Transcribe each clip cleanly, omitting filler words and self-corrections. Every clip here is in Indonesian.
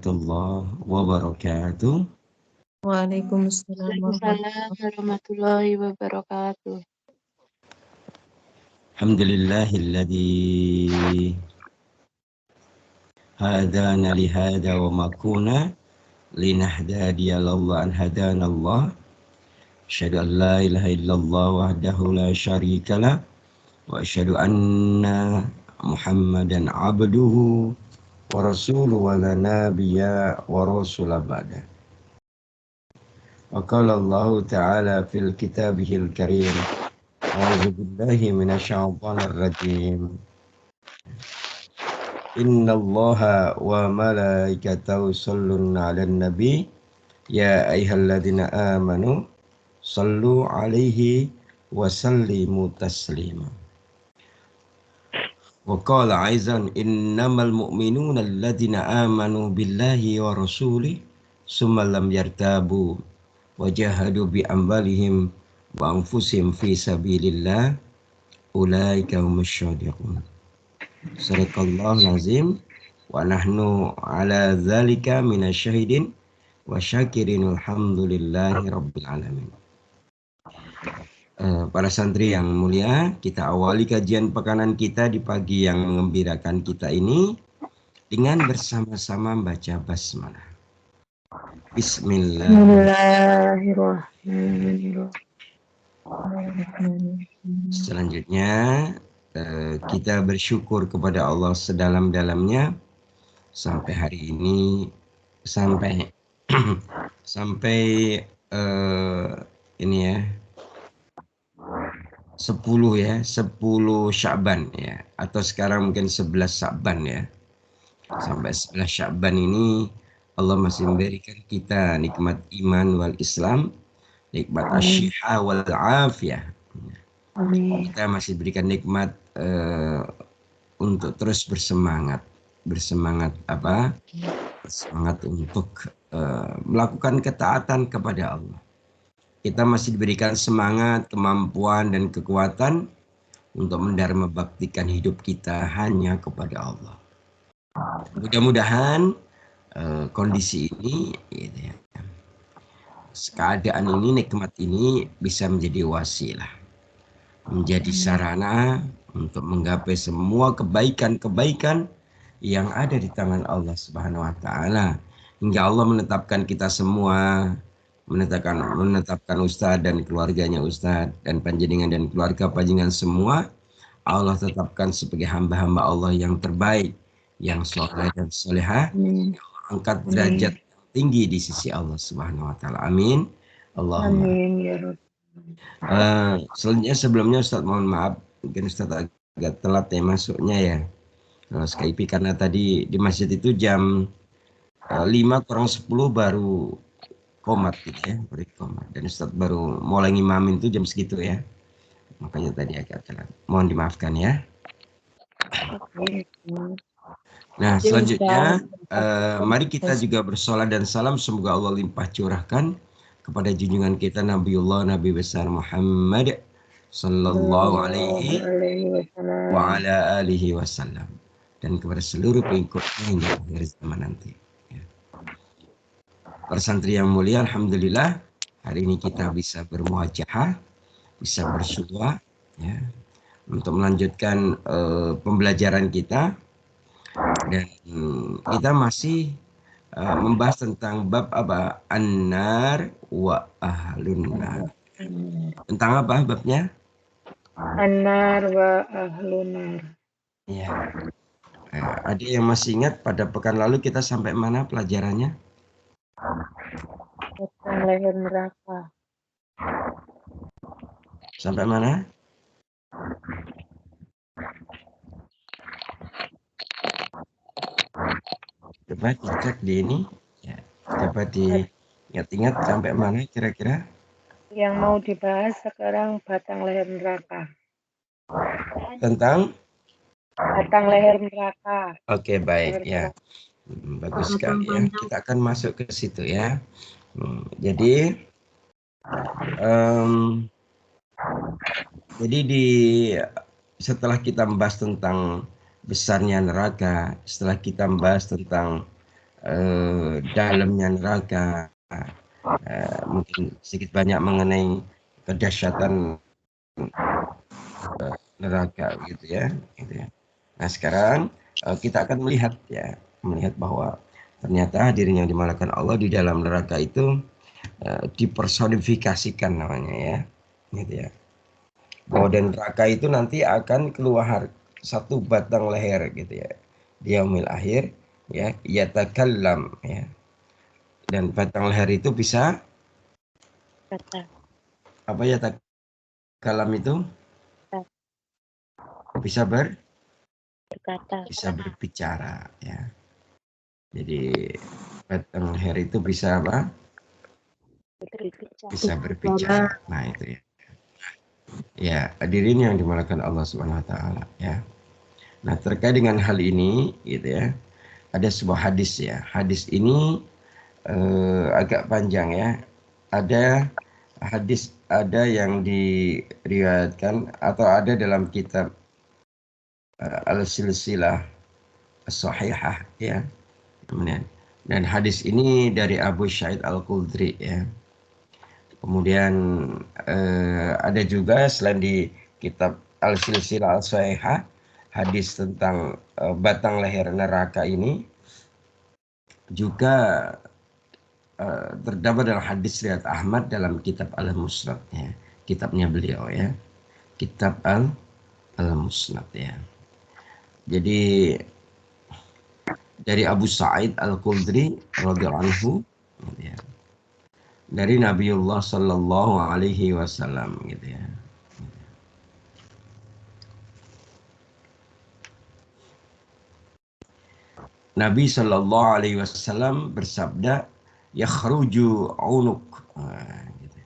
warahmatullahi wabarakatuh. Waalaikumsalam warahmatullahi wabarakatuh. Alhamdulillahilladzi hadana lihada wa ma kunna linahdadiya laula an hadanallah. Asyhadu an la ilaha illallah wahdahu la syarikalah wa asyhadu anna Muhammadan abduhu wa rasuluhu wa la nabiyya wa rasula ba'da. Wa qala Allah ta'ala fil kitabihil karim. A'udzu billahi minasyaitonir rajim. Innallaha wa malaikatahu yusholluna 'alan nabi ya ayyuhalladzina amanu shallu 'alaihi wa sallimu taslima. Wa qala aizan innamal mu'minuna alladzina amanu billahi wa rasulihi summa lam yartabu wa jahadu bi amwalihim wa anfusihim fi sabilillah ulaika humus shadiqun. Sadaqallahul azim wa nahnu ala dzalika minasyahidin wa syakirin alhamdulillahi rabbil alamin. Para santri yang mulia, kita awali kajian pekanan kita di pagi yang mengembirakan kita ini dengan bersama-sama membaca basmalah. Bismillahirrahmanirrahim. Selanjutnya kita bersyukur kepada Allah sedalam-dalamnya sampai hari ini sampai ini ya 10 Sya'ban ya, atau sekarang mungkin 11 Sya'ban ya. Sampai 11 Sya'ban ini Allah masih memberikan kita nikmat iman wal Islam, nikmat asyihah wal afiyah. Kita masih berikan nikmat untuk terus bersemangat untuk melakukan ketaatan kepada Allah. Kita masih diberikan semangat, kemampuan, dan kekuatan untuk mendharma baktikan hidup kita hanya kepada Allah. Mudah-mudahan kondisi ini, gitu ya, keadaan ini, nikmat ini bisa menjadi wasilah, menjadi sarana untuk menggapai semua kebaikan-kebaikan yang ada di tangan Allah Subhanahu wa Ta'ala, hingga Allah menetapkan kita semua, menetapkan Ustadz dan keluarganya Ustadz dan panjenengan dan keluarga panjenengan semua, Allah tetapkan sebagai hamba-hamba Allah yang terbaik, yang soleh dan solehah, angkat derajat yang tinggi di sisi Allah Subhanahu wa Ta'ala. Amin. Allahumma. Amin ya Rabb. Selanjutnya sebelumnya Ustadz mohon maaf, mungkin Ustadz agak telat ya masuknya ya, Skype, karena tadi di masjid itu jam 5:50 baru komat gitu ya, dan Ustadz baru mulai ngimamin itu jam segitu ya, makanya tadi agak telat, mohon dimaafkan ya. Nah selanjutnya mari kita juga bersolat dan salam, semoga Allah limpah curahkan kepada junjungan kita Nabiullah Nabi besar Muhammad sallallahu alaihi wa ala alihi wasallam, dan kepada seluruh pengikutnya hingga akhir zaman nanti. Para santri yang mulia, alhamdulillah hari ini kita bisa bermuajahah, bisa bersua ya, untuk melanjutkan pembelajaran kita, dan kita masih membahas tentang bab apa? An-nar wa ahlun nar. Tentang apa babnya? An-nar wa ahlun nar. Ya. Ada yang masih ingat pada pekan lalu kita sampai mana pelajarannya? Batang leher neraka. Sampai mana? Coba dicek di ini ya, coba diingat-ingat sampai mana kira-kira. Yang mau dibahas sekarang batang leher neraka. Tentang batang leher neraka. Oke, baik ya. Bagus sekali ya. Kita akan masuk ke situ ya. Jadi setelah kita membahas tentang besarnya neraka, setelah kita membahas tentang dalamnya neraka, mungkin sedikit banyak mengenai kedahsyatan neraka gitu ya. Nah sekarang kita akan melihat bahwa ternyata hadirin yang dimuliakan Allah, di dalam neraka itu dipersonifikasikan namanya ya, gitu ya. Bahwa dari neraka itu nanti akan keluar satu batang leher gitu ya, di yaumil akhir ya, yatakallam ya. Dan batang leher itu bisa apa ya, yatakallam itu bisa berbicara ya. Jadi batang leher itu bisa apa? Bisa berbicara. Nah itu ya. Ya, hadirin yang dimuliakan Allah Subhanahu wa taala ya. Nah, terkait dengan hal ini gitu ya, ada sebuah hadis ya. Hadis ini agak panjang ya. Ada hadis, ada yang diriwayatkan atau ada dalam kitab Al-Silsilah As-Sahihah ya. Kemudian, dan hadis ini dari Abu Sa'id Al-Khudri ya. Kemudian ada juga selain di kitab Al-Silsilah As-Sahihah hadis tentang batang leher neraka ini juga terdapat dalam hadis riwayat Ahmad dalam kitab Al-Musnad ya. Kitabnya beliau ya. Kitab Al-Musnad ya. Jadi dari Abu Sa'id Al-Khudri radhiyallahu anhu ya. Dari Nabiullah sallallahu alaihi wasallam gitu ya. Nabi sallallahu alaihi wasallam bersabda, yakhruju unuk. Gitu.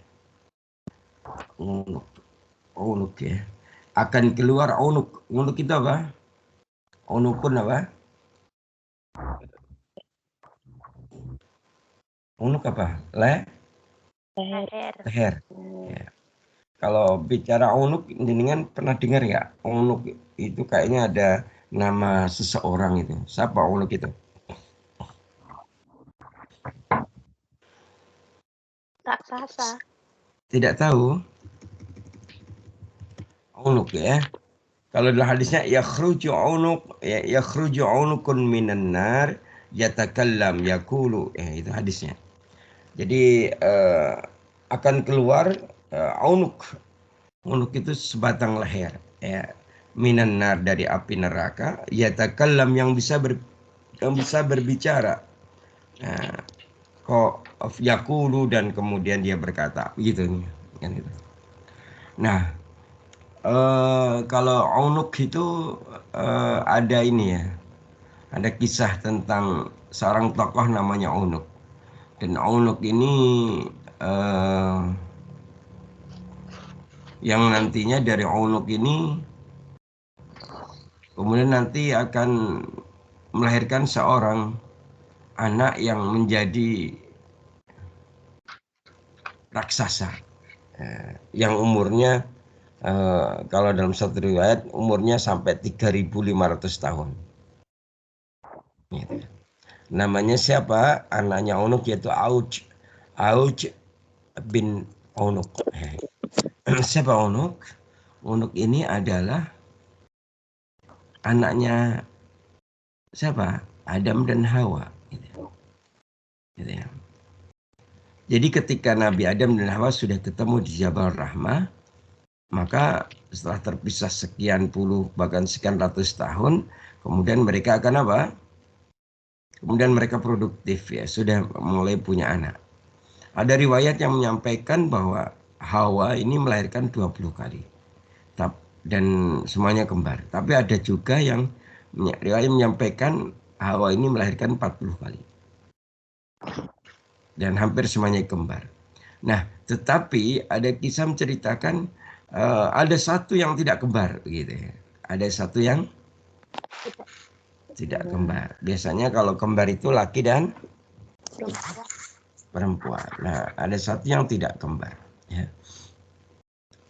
Unuk ya. Akan keluar unuk. Unuk itu apa? Unukun apa? Unuk apa? Leher. Ya. Kalau bicara unuk, jenengan pernah dengar ya? Unuk itu kayaknya ada nama seseorang itu. Siapa unuk itu? Raksasa. Tidak tahu. Unuk ya. Kalau dalam hadisnya yakhruju unukun minan nar yatakallam yaqulu, itu hadisnya. Jadi akan keluar unuk. Unuk itu sebatang leher ya, minan nar dari api neraka, yatakallam yang bisa berbicara. Nah, kok yaqulu, dan kemudian dia berkata gitu kan itu. Nah, kalau unuk itu ada ini ya, ada kisah tentang seorang tokoh namanya Unuk. Dan Unuk ini yang nantinya dari Unuk ini kemudian nanti akan melahirkan seorang anak yang menjadi raksasa, yang umurnya kalau dalam satu riwayat umurnya sampai 3.500 tahun. Gitu. Namanya siapa? Anaknya Unuk, yaitu Auj bin Unuk. Siapa Unuk? Unuk ini adalah anaknya siapa? Adam dan Hawa. Gitu ya. Jadi ketika Nabi Adam dan Hawa sudah ketemu di Jabal Rahmah, maka setelah terpisah sekian puluh bahkan sekian ratus tahun, kemudian mereka akan apa? Kemudian mereka produktif ya, sudah mulai punya anak. Ada riwayat yang menyampaikan bahwa Hawa ini melahirkan 20 kali. Dan semuanya kembar. Tapi ada juga yang riwayat menyampaikan Hawa ini melahirkan 40 kali. Dan hampir semuanya kembar. Nah, tetapi ada kisah menceritakan ada satu yang tidak kembar gitu ya. Ada satu yang tidak kembar. Biasanya kalau kembar itu laki dan perempuan. Nah, ada satu yang tidak kembar ya.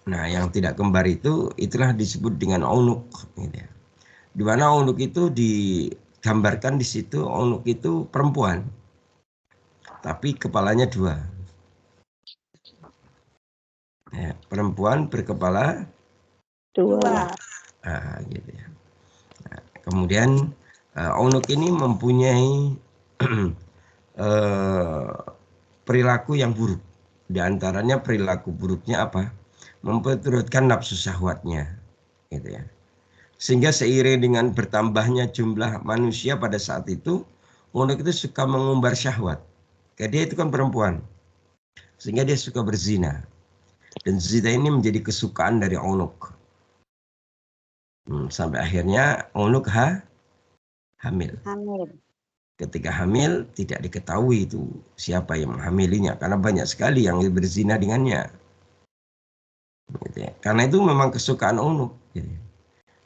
Nah, yang tidak kembar itulah disebut dengan unuk gitu ya. Di mana unuk itu digambarkan di situ Onuk itu perempuan, tapi kepalanya 2. Ya, perempuan berkepala 2. gitu ya. Nah, kemudian Onuk ini mempunyai perilaku yang buruk. Di antaranya perilaku buruknya apa? Memperturutkan nafsu syahwatnya, gitu ya. Sehingga seiring dengan bertambahnya jumlah manusia pada saat itu, Onuk itu suka mengumbar syahwat. Karena dia itu kan perempuan, sehingga dia suka berzina. Dan zina ini menjadi kesukaan dari Onuk. Sampai akhirnya Onuk hamil. Ketika hamil tidak diketahui itu siapa yang menghamilinya, karena banyak sekali yang berzina dengannya. Gitu ya. Karena itu memang kesukaan Onuk. Gitu.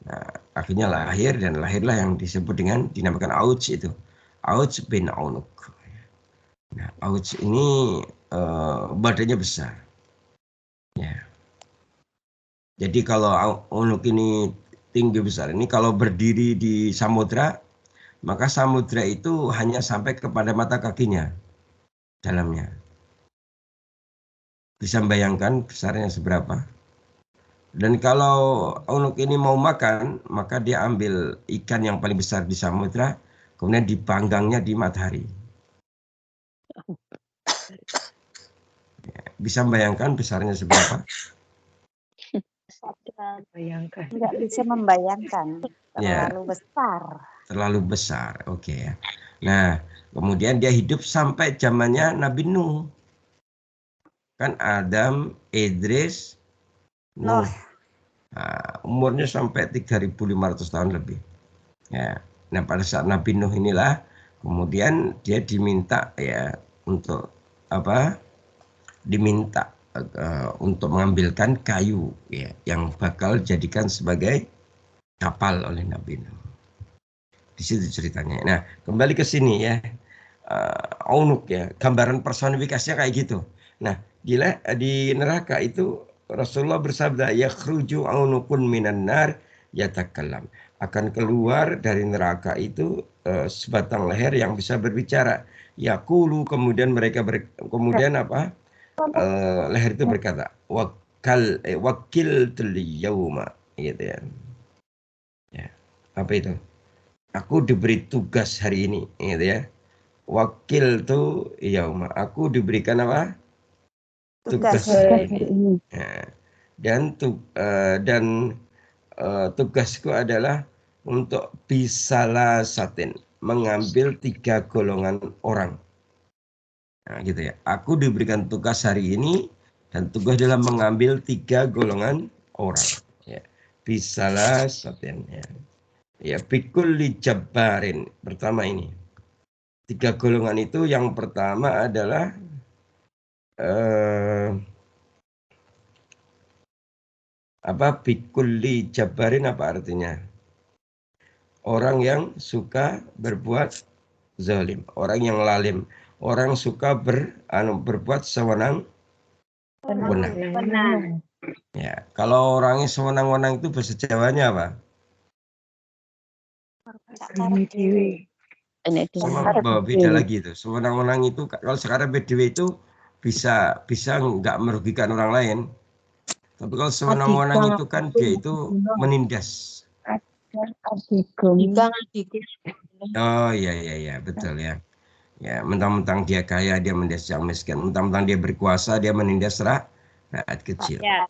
Nah, akhirnya lahir dan lahirlah yang disebut dengan dinamakan Auj itu. Auj bin Onuk. Nah, Auj ini badannya besar. Ya. Jadi kalau Onuk ini tinggi besar, ini kalau berdiri di samudra, maka samudra itu hanya sampai kepada mata kakinya dalamnya. Bisa membayangkan besarnya seberapa? Dan kalau Onuk ini mau makan, maka dia ambil ikan yang paling besar di samudra, kemudian dipanggangnya di matahari. Bisa membayangkan besarnya seberapa? Bayangkan. Nggak bisa membayangkan, terlalu besar. Terlalu besar, oke ya. Nah, kemudian dia hidup sampai zamannya Nabi Nuh. Kan Adam, Idris, Nuh. Nah, umurnya sampai 3.500 tahun lebih. Ya. Nah, pada saat Nabi Nuh inilah kemudian dia diminta ya untuk apa? Diminta untuk mengambilkan kayu ya yang bakal jadikan sebagai kapal oleh Nabi Nuh. Di situ ceritanya. Nah, kembali ke sini ya. Onuk ya, gambaran personifikasinya kayak gitu. Nah, di neraka itu Rasulullah bersabda, yakhruju aunukun minan nar yatakallam. Akan keluar dari neraka itu sebatang leher yang bisa berbicara. Yaqulu, kemudian mereka kemudian apa? Leher itu berkata, wakil yauma, gitu ya. Ya. Apa itu? Aku diberi tugas hari ini, gitu ya. Wakil tuh yauma, aku diberikan apa? Tugas hari ini. Ya. Dan tugasku adalah untuk bisalah satin, mengambil 3 golongan orang. Nah, gitu ya. Aku diberikan tugas hari ini dan tugas dalam mengambil 3 golongan orang. Ya. Bisalah satin. Ya. Ya, bikulli jabbarin. Pertama ini. 3 golongan itu yang pertama adalah bikulli jabbarin apa artinya? Orang yang suka berbuat zalim, orang yang lalim, orang suka berbuat sewenang-wenang. Ya, kalau orangnya sewenang-wenang itu bahasa Jawanya apa? Sama beda lagi itu. Sewenang-wenang itu kalau sekarang BDW itu bisa nggak merugikan orang lain. Tapi kalau sewenang-wenang itu kan dia itu menindas. Oh iya betul ya. Ya, mentang-mentang dia kaya dia menindas yang miskin, mentang-mentang dia berkuasa dia menindas rakyat kecil. Nah,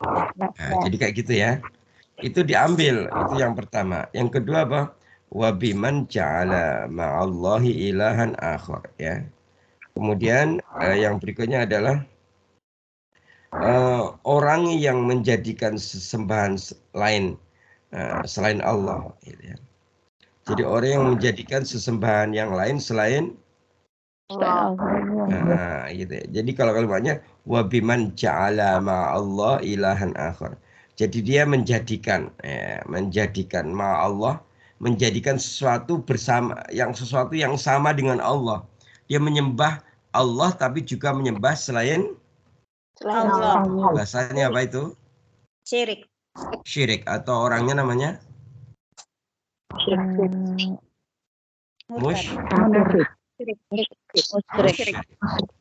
jadi kayak gitu ya. Itu diambil, itu yang pertama. Yang kedua apa? Wabiman ja'ala ma'allahi ilahan akhar ya. Kemudian yang berikutnya adalah orang yang menjadikan sesembahan lain selain Allah gitu ya. Jadi orang yang menjadikan sesembahan yang lain selain gitu ya. Jadi kalau kalimatnya wabiman ja'ala ma'allah ilahan akhar. Jadi dia menjadikan ma'allah, menjadikan sesuatu yang sama dengan Allah. Dia menyembah Allah tapi juga menyembah selain Allah. Bahasanya apa itu? Syirik. Syirik atau orangnya namanya? Musyrik.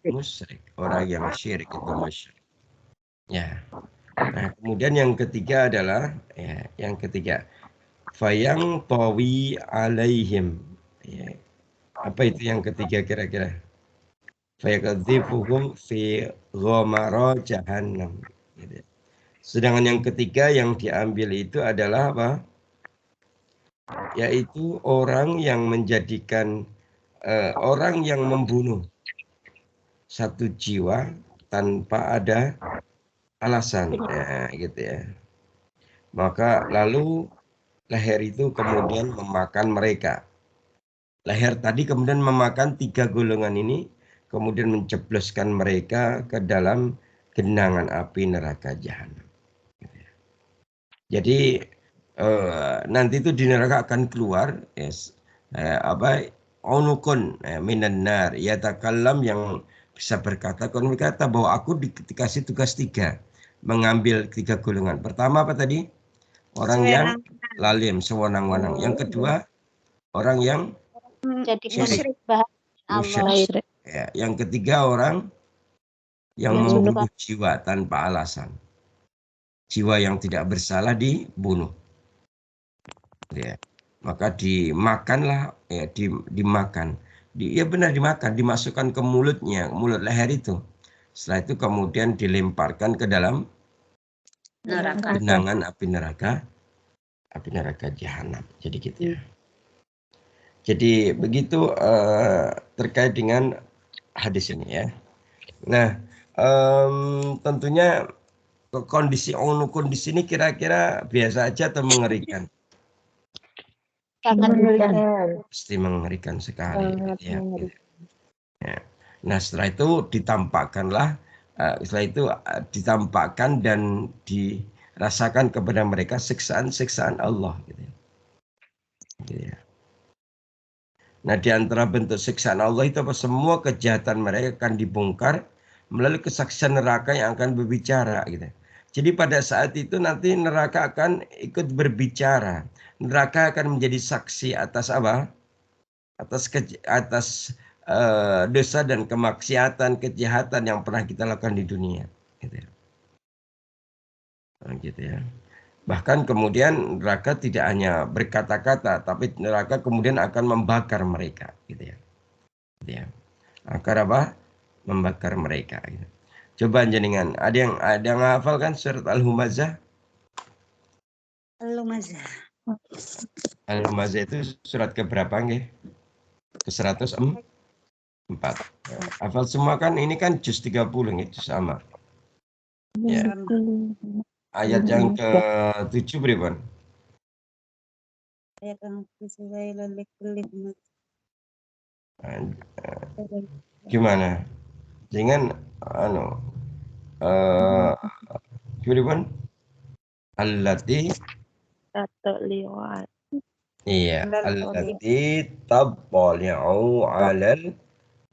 Musyrik. Orang yang syirik itu musyrik. Ya. Nah, kemudian yang ketiga adalah yang ketiga fayang tawi alaihim. Ya. Apa itu yang ketiga kira-kira? Fayakdzifuhum fi ghamara jahannam. Gitu. Sedangkan yang ketiga yang diambil itu adalah apa? Yaitu orang yang menjadikan orang yang membunuh satu jiwa tanpa ada alasan, gitu ya. Maka lalu leher itu kemudian memakan mereka. Leher tadi kemudian memakan 3 golongan ini, kemudian mencebloskan mereka ke dalam genangan api neraka jahanam. Jadi nanti itu di neraka akan keluar onukun minan nar yatakallam yang bisa berkata bahwa aku dikasih tugas 3 mengambil 3 golongan. Pertama apa tadi? Orang yang lalim sewenang-wenang. Yang kedua orang yang Jadi syirik. musyrik. Ya. Yang ketiga orang yang membunuh jiwa tanpa alasan. Jiwa yang tidak bersalah dibunuh. Ya. Maka dimakanlah, dimakan. Ya benar dimakan, dimasukkan ke mulutnya, mulut leher itu. Setelah itu kemudian dilemparkan ke dalam genangan api neraka jahanam. Jadi gitu ya. Jadi begitu terkait dengan hadis ini ya. Nah, tentunya kondisi ini kira-kira biasa aja atau mengerikan? Mengerikan. Pasti mengerikan sekali. Sangat Ya. mengerikan. Ya. Nah setelah itu ditampakkanlah, ditampakkan dan dirasakan kepada mereka siksaan-siksaan Allah. Gitu. Gitu ya. Nah di antara bentuk siksaan Allah itu apa? Semua kejahatan mereka akan dibongkar melalui kesaksian neraka yang akan berbicara. Gitu. Jadi pada saat itu nanti neraka akan ikut berbicara. Neraka akan menjadi saksi atas apa? Atas dosa dan kemaksiatan, kejahatan yang pernah kita lakukan di dunia. Gitu ya. Nah, gitu ya. Bahkan kemudian neraka tidak hanya berkata-kata, tapi neraka kemudian akan membakar mereka, gitu ya. Gitu ya. Akan apa? Membakar mereka. Gitu. Coba jenengan, ada yang hafal kan surat Al-Humazah? Al-Humazah. Al-Humazah itu surat keberapa nggih? Ke 104. Hafal semua kan? Ini kan juz 30 itu sama. Ya. Ayat yang ke-7 beriman. Ayat yang Gimana? Dengan beriman? Allati iya, allati tabbali'u 'alal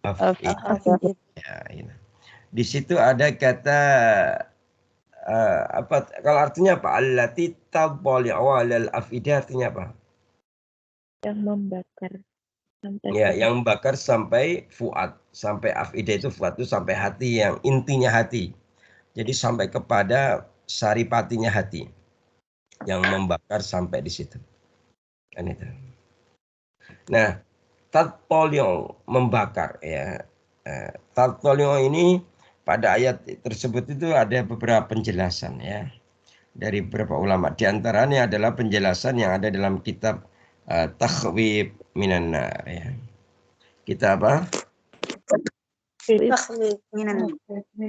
af'idah. Ya, ini. Di situ ada kata apa kalau artinya apa? Allati tabbali'u 'alal af'idah artinya apa? Yang membakar sampai Ya, yang membakar sampai fuad, sampai afidah itu fuad itu sampai hati yang intinya hati. Jadi sampai kepada saripatinya hati yang membakar sampai di situ. Kan itu. Nah, tatpolio membakar ya. Tatpolio ini pada ayat tersebut itu ada beberapa penjelasan ya dari beberapa ulama. Di antaranya adalah penjelasan yang ada dalam kitab Takhwib Minan Nar ya. Kita apa?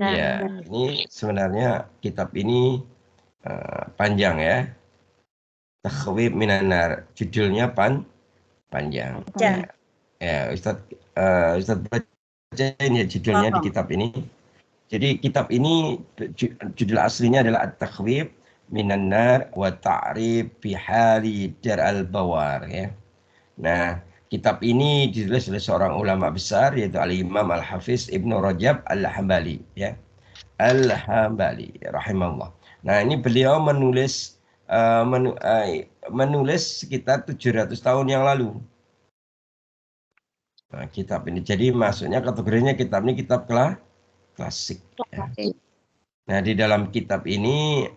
Ya, ini sebenarnya kitab ini panjang ya. Takhwib Minan Nar. Judulnya panjang. Ya, Ustaz bacain ya judulnya di kitab ini. Jadi kitab ini judul aslinya adalah At-Takhwib Minan Nar wa Ta'rif fi Hali Dar al-Bawar ya. Nah, kitab ini ditulis oleh seorang ulama besar yaitu Al-Imam Al-Hafiz Ibnu Rajab Al-Hambali ya. Al-Hambali rahimahullah. Nah, ini beliau menulis menulis sekitar 700 tahun yang lalu. Nah, kitab ini. Jadi maksudnya kategorinya kitab ini kitab klasik. Ya. Nah, di dalam kitab ini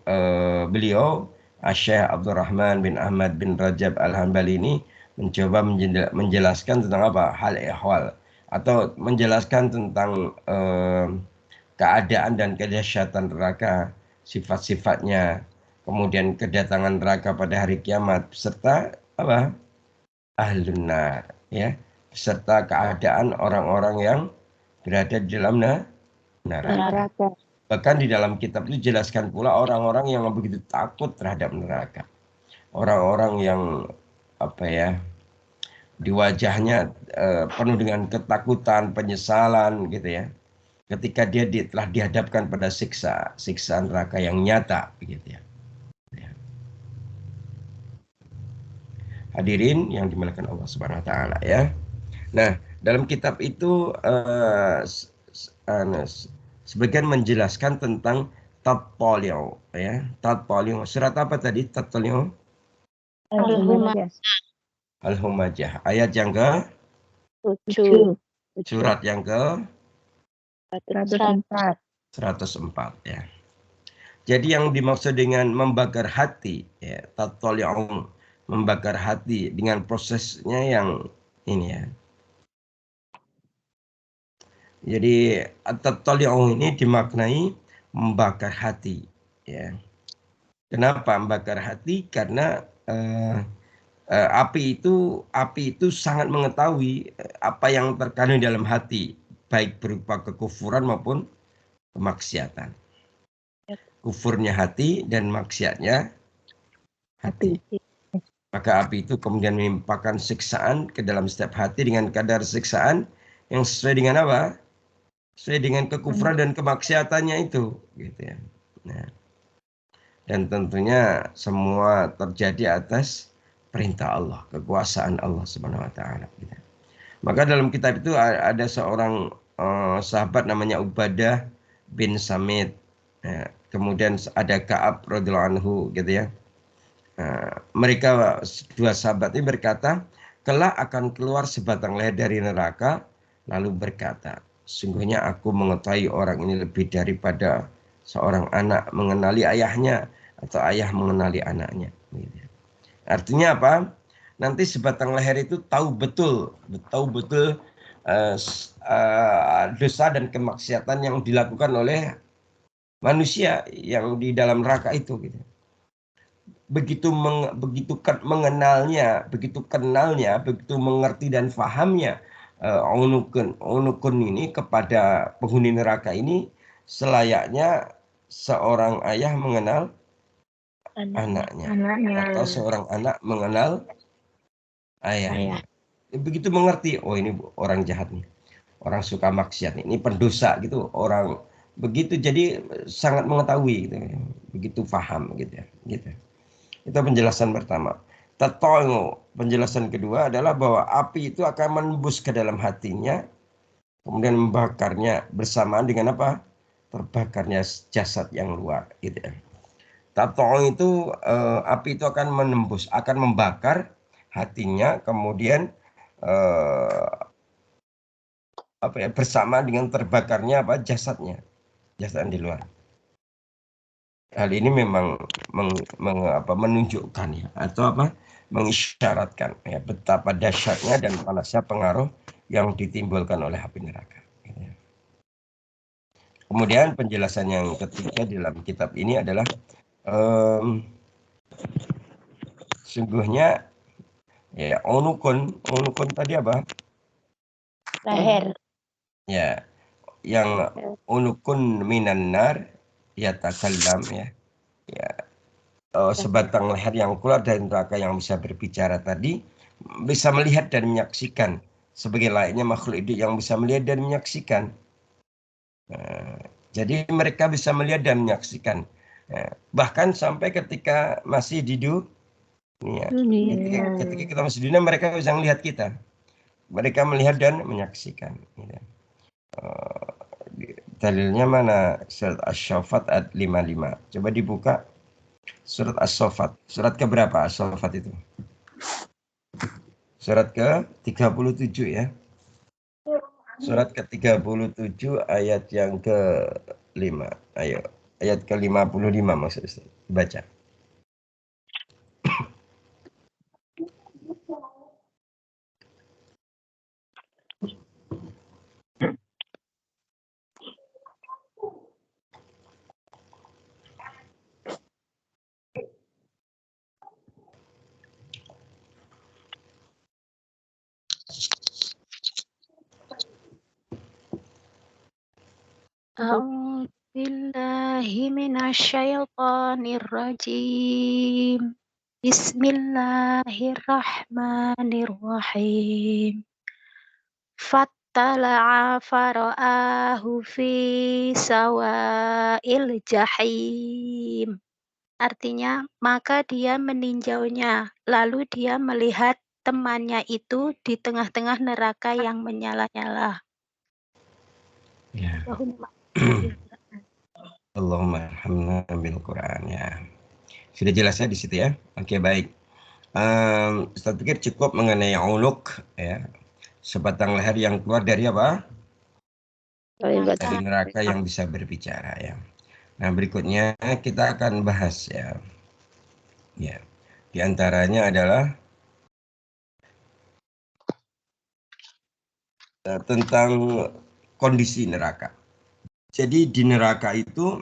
beliau Syekh Abdurrahman bin Ahmad bin Rajab Al-Hambali ini mencoba menjelaskan tentang apa? Hal ehwal atau menjelaskan tentang keadaan dan kedahsyatan neraka, sifat-sifatnya, kemudian kedatangan neraka pada hari kiamat serta apa? Ahlun nar, ya, serta keadaan orang-orang yang berada di dalam neraka. Bahkan di dalam kitab itu jelaskan pula orang-orang yang begitu takut terhadap neraka. Orang-orang yang apa ya, di wajahnya penuh dengan ketakutan, penyesalan gitu ya. Ketika dia telah dihadapkan pada siksa neraka yang nyata begitu ya. Hadirin yang dimuliakan Allah Subhanahu wa taala ya. Nah, dalam kitab itu sebagian menjelaskan tentang Tattali'u ya. Tattali'u. Surat apa tadi? Tattali'u? Al-Humajah. Ayat yang ke 7. surat yang ke 104. 104 ya. Jadi yang dimaksud dengan membakar hati ya, Tattali'u, membakar hati dengan prosesnya yang ini ya. Jadi Tattali'u ini dimaknai membakar hati ya. Kenapa membakar hati? Karena api itu sangat mengetahui apa yang terkandung dalam hati, baik berupa kekufuran maupun kemaksiatan. Kufurnya hati dan maksiatnya hati. Maka api itu kemudian menimpakan siksaan ke dalam setiap hati dengan kadar siksaan yang sesuai dengan apa? Sesuai dengan kekufuran dan kemaksiatannya itu, gitu ya. Nah, dan tentunya semua terjadi atas perintah Allah, kekuasaan Allah Subhanahu wa taala. Gitu. Maka dalam kitab itu ada seorang sahabat namanya Ubadah bin Samit. Ya, kemudian ada Ka'ab radhiyallahu anhu gitu ya. Mereka dua sahabat ini berkata, kelak akan keluar sebatang leher dari neraka, lalu berkata, sungguhnya aku mengetahui orang ini lebih daripada seorang anak mengenali ayahnya atau ayah mengenali anaknya. Artinya apa? Nanti sebatang leher itu tahu betul dosa dan kemaksiatan yang dilakukan oleh manusia yang di dalam neraka itu. Gitu. Begitu mengenalnya, begitu kenalnya, begitu mengerti dan fahamnya unukun ini kepada penghuni neraka ini, selayaknya seorang ayah mengenal anaknya. Atau seorang anak mengenal ayahnya. Begitu mengerti, oh ini orang jahat nih, orang suka maksiat nih, ini pendosa gitu, orang begitu, jadi sangat mengetahui gitu, begitu paham gitu ya, gitu. Itu penjelasan pertama. Tattali'u, penjelasan kedua adalah bahwa api itu akan menembus ke dalam hatinya, kemudian membakarnya bersamaan dengan apa? Terbakarnya jasad yang luar, gitu ya. Tattali'u itu api itu akan menembus, akan membakar hatinya, kemudian bersama dengan terbakarnya jasadnya, jasad di luar. Hal ini memang menunjukkan ya, atau mengisyaratkan ya, betapa dahsyatnya dan panasnya pengaruh yang ditimbulkan oleh api neraka. Kemudian penjelasan yang ketiga di dalam kitab ini adalah sungguhnya ya unukun tadi apa? Leher. Ya, yang unukun minan nar yatakallam ya. Sebatang leher yang keluar dari neraka yang bisa berbicara tadi, bisa melihat dan menyaksikan sebagai layaknya makhluk hidup yang bisa melihat dan menyaksikan. Jadi mereka bisa melihat dan menyaksikan, bahkan sampai ketika masih di dunia. Ketika kita masih di dunia, mereka bisa melihat kita. Mereka melihat dan menyaksikan. Dalilnya mana? Surat Asy-Syaffat ayat 55. Coba dibuka. Surat As-Saffat. Surat ke berapa As-Saffat itu? Surat ke 37 ya. Surat ke-37 ayat yang ke-5. Ayo, ayat ke-55 maksud Ustaz. Baca. A'udzu billahi minasyaitonir rajim. Bismillahirrahmanirrahim. Fattala'a fara'ahu fi sawa'il jahim. Artinya, maka dia meninjaunya, lalu dia melihat temannya itu di tengah-tengah neraka yang menyala-nyala. Ya. Allahumma arhamna bil Quran ya. Sudah jelasnya di situ ya. Oke, baik. Ustaz pikir cukup mengenai uluk ya. Sebatang leher yang keluar dari apa? Dari neraka yang bisa berbicara ya. Nah, berikutnya kita akan bahas ya. Ya. Di antaranya adalah tentang kondisi neraka. Jadi di neraka itu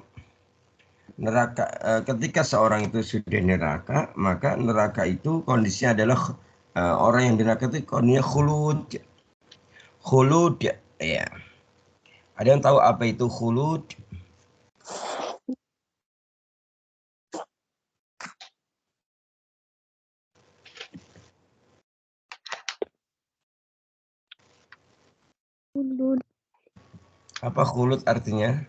ketika seorang itu sudah neraka, maka neraka itu kondisinya adalah orang yang di neraka itu kondisinya khulud ya. Ada yang tahu apa itu khulud? Apa khulud artinya?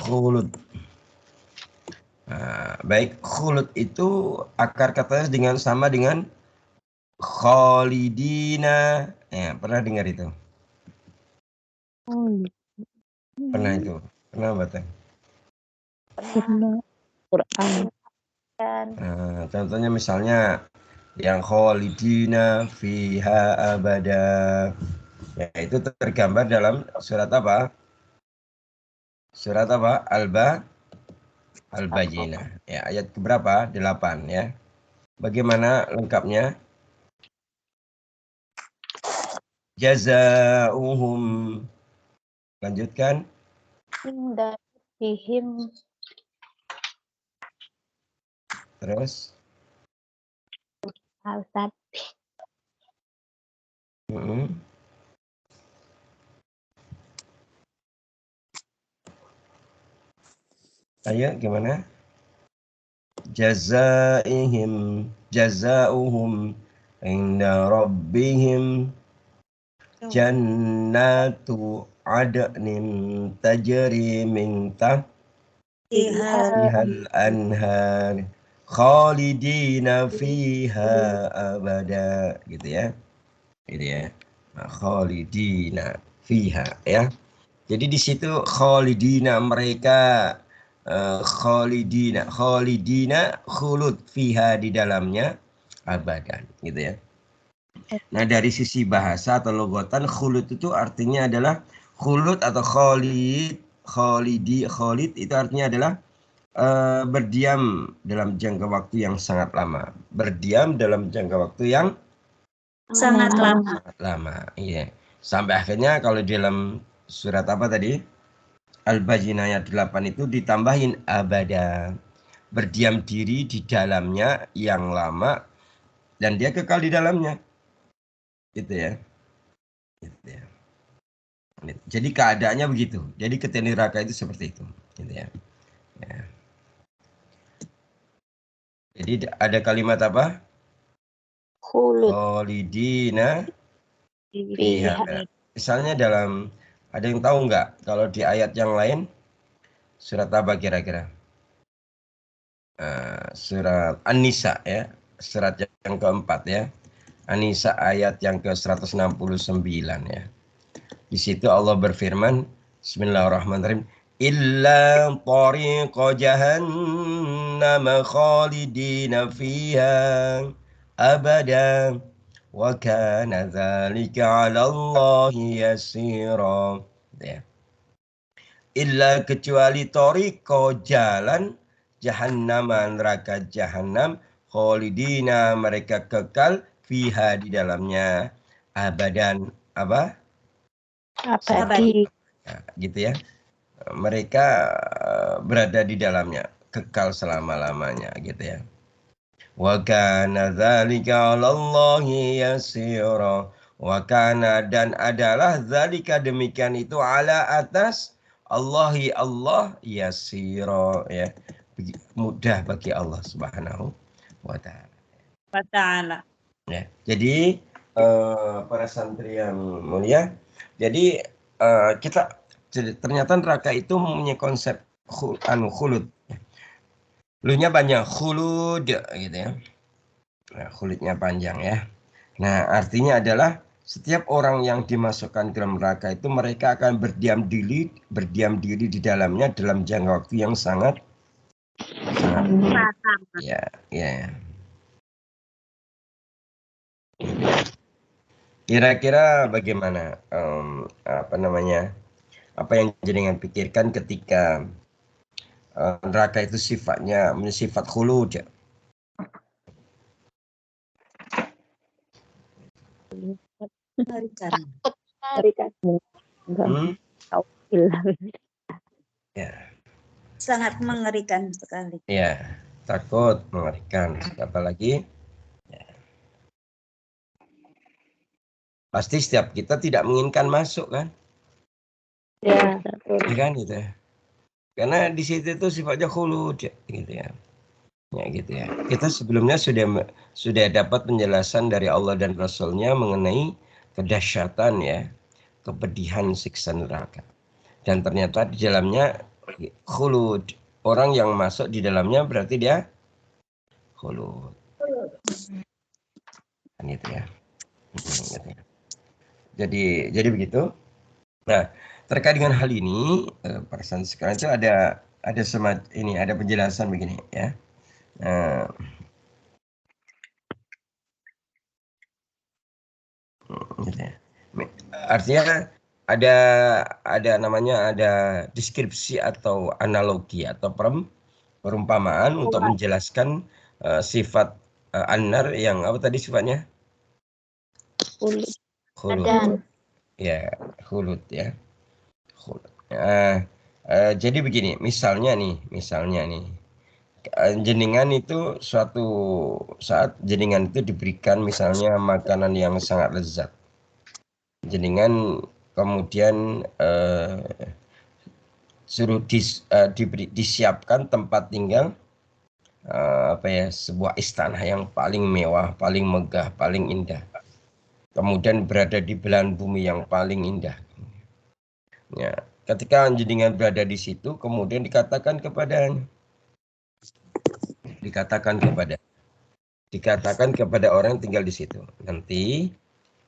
Khulud. Baik, khulud itu akar katanya sama dengan khalidina. Ya, pernah dengar itu? Pernah itu? Pernah baca? Quran. Contohnya misalnya yang khalidina fiha abada. Ya, itu tergambar dalam surat apa? Surat apa? Al-Bayyinah. Ya, ayat keberapa? 8 ya. Bagaimana lengkapnya? Jazaa'uhum. Lanjutkan. Inda bihim Terus. al-sad. Ayo gimana? Jazaa'uhum inda rabbihim jannatu adnin tajri min tahtihal anhar khalidina fiha abada, gitu ya. Gitu ya. Nah, khalidina fiha ya. Jadi di situ khalidina mereka khalidina khulud fiha di dalamnya abadan, gitu ya. Nah, dari sisi bahasa atau logotan khulud itu artinya adalah khulud atau khalid itu artinya adalah berdiam dalam jangka waktu yang sangat lama. Berdiam dalam jangka waktu yang Sangat lama. Iya. Sampai akhirnya kalau di dalam surat apa tadi? Al-Bayyinah ayat 8 itu ditambahin abada. Berdiam diri di dalamnya yang lama dan dia kekal di dalamnya. Gitu ya. Gitu ya. Jadi keadaannya begitu. Jadi ketika neraka itu seperti itu. Gitu ya. Ya. Jadi ada kalimat apa? Khulud Khalidina fiha. fiha. Misalnya dalam, ada yang tahu nggak kalau di ayat yang lain surat apa kira-kira? Surat An-Nisa ya, surat yang keempat ya. An-Nisa ayat yang ke-169 ya. Di situ Allah berfirman, Bismillahirrahmanirrahim, illa tariqa jahannam khalidina fiha abada Wa kana dzalika 'ala Allahi yasira. Ya. Illa kecuali tariqo jalan jahannam, neraka jahanam, khalidina mereka kekal fiha di dalamnya abadan apa? Abadi. Nah, gitu ya. Mereka berada di dalamnya kekal selama-lamanya gitu ya. Wa kana dzalika 'ala Allahi yasira. Wa kana dan adalah zalika demikian itu ala atas Allahi Allah yasira ya. Mudah bagi Allah Subhanahu wa taala. Ya. Jadi para santri yang mulia, jadi kita ternyata neraka itu mempunyai konsep khulud. Lunya banyak khulud gitu ya. Nah, khuludnya panjang ya. Nah, artinya adalah setiap orang yang dimasukkan ke dalam neraka itu mereka akan berdiam diri di dalamnya dalam jangka waktu yang sangat ya. Kira-kira bagaimana apa yang jenengan pikirkan ketika neraka itu sifatnya sifat khulud ya? Ya. Sangat mengerikan sekali. Ya, takut, mengerikan. Apalagi ya. Pasti setiap kita tidak menginginkan masuk kan? Ya, Ya kan gitu ya. Karena di situ itu sifatnya khulud gitu ya. Ya gitu ya. Kita sebelumnya sudah dapat penjelasan dari Allah dan Rasul-Nya mengenai kedahsyatan ya, kepedihan siksa neraka. Dan ternyata di dalamnya khulud. Orang yang masuk di dalamnya berarti dia khulud. Kan gitu ya. Gitu ya. Jadi begitu. Nah, terkait dengan hal ini, para santri sekalian itu ada penjelasan begini ya. Gitu ya. Artinya ada deskripsi atau analogi atau perumpamaan untuk menjelaskan sifat an-nar yang apa tadi sifatnya? Khulud. Ya, khulud ya. Khulud. Jadi begini, misalnya nih, jenengan itu suatu saat jenengan itu diberikan misalnya makanan yang sangat lezat. Jenengan kemudian suruh disiapkan tempat tinggal sebuah istana yang paling mewah, paling megah, paling indah. Kemudian berada di belahan bumi yang paling indah. Ya, ketika jenengan berada di situ, kemudian dikatakan kepada orang yang tinggal di situ, nanti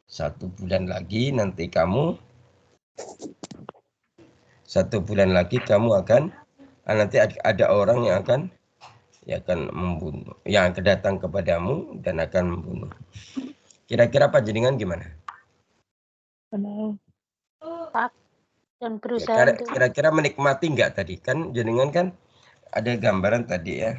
1 bulan lagi kamu nanti ada orang yang akan membunuh, yang akan datang kepadamu dan akan membunuh. Kira-kira Pak jenengan gimana? Dan berusaha kira-kira menikmati nggak tadi? Kan jenengan kan ada gambaran tadi ya.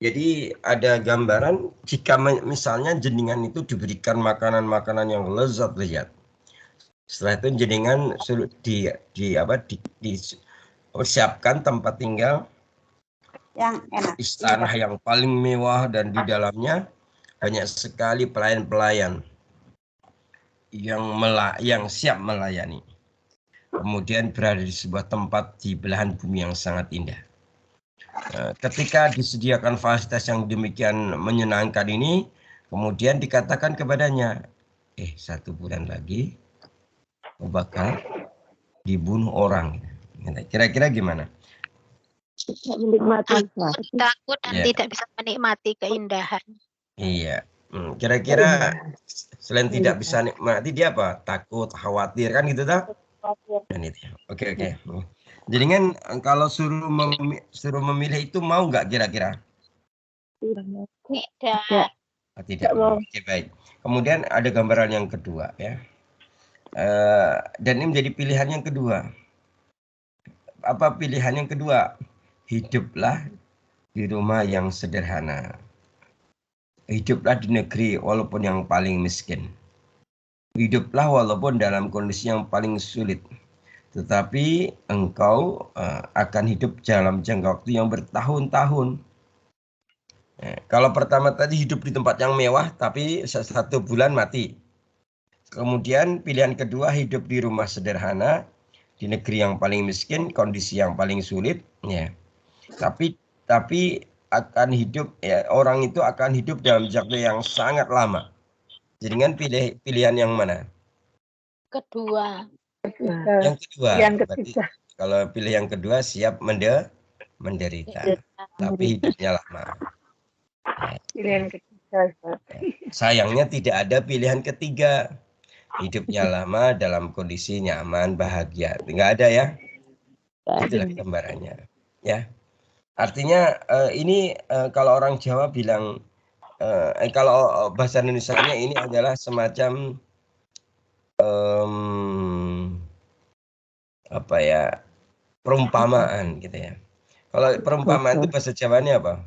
Jadi ada gambaran jika misalnya jenengan itu diberikan makanan-makanan yang lezat. Setelah itu jenengan disiapkan tempat tinggal yang enak, istana yang paling mewah dan di dalamnya banyak sekali pelayan-pelayan yang siap melayani. Kemudian berada di sebuah tempat di belahan bumi yang sangat indah. Ketika disediakan fasilitas yang demikian menyenangkan ini, kemudian dikatakan kepadanya, 1 bulan lagi bakal dibunuh orang. Kira-kira gimana? takut dan tidak bisa menikmati keindahan. Iya. Kira-kira selain tidak bisa nikmati dia apa? Takut, khawatir kan gitu tak? Dan itu. Oke. Jadi kan kalau suruh memilih itu mau nggak kira-kira? Tidak. Oh, tidak mau. Oke, baik. Kemudian ada gambaran yang kedua ya. Dan ini menjadi pilihan yang kedua. Apa pilihan yang kedua? Hiduplah di rumah yang sederhana. Hiduplah di negeri walaupun yang paling miskin. Hiduplah walaupun dalam kondisi yang paling sulit. Tetapi engkau akan hidup dalam jangka waktu yang bertahun-tahun. Kalau pertama tadi hidup di tempat yang mewah, tapi 1 bulan mati. Kemudian pilihan kedua hidup di rumah sederhana, di negeri yang paling miskin, kondisi yang paling sulit. Ya. Tapi akan hidup, ya, orang itu akan hidup dalam jangka yang sangat lama. Jadi kan pilihan yang mana? Kedua. Yang kedua. Yang Berarti ketiga. kalau pilih yang kedua siap menderita, tapi hidupnya lama. Pilihan ketiga. Sayangnya tidak ada pilihan ketiga. Hidupnya lama dalam kondisi nyaman, bahagia. Nggak ada ya? Itulah gambarannya. Ya. Artinya ini kalau orang Jawa bilang, kalau bahasa Indonesianya ini adalah semacam apa ya, perumpamaan gitu ya. Kalau perumpamaan itu bahasa Jawanya apa?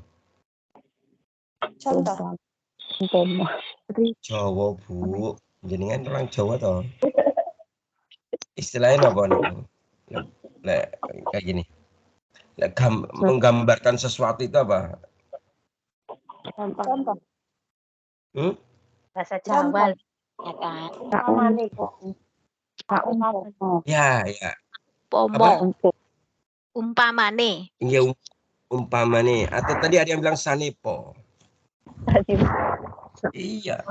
Contoh. Jawa, Bu. Jadi kan orang Jawa toh. Istilahnya apa nih? Kayak gini. Menggambarkan sesuatu itu apa? Contoh. Bahasa Jawa. Ya kan? Ya. Pomo. Umpamane. Iya, umpamane. Atau tadi ada yang bilang sanepo. Iya.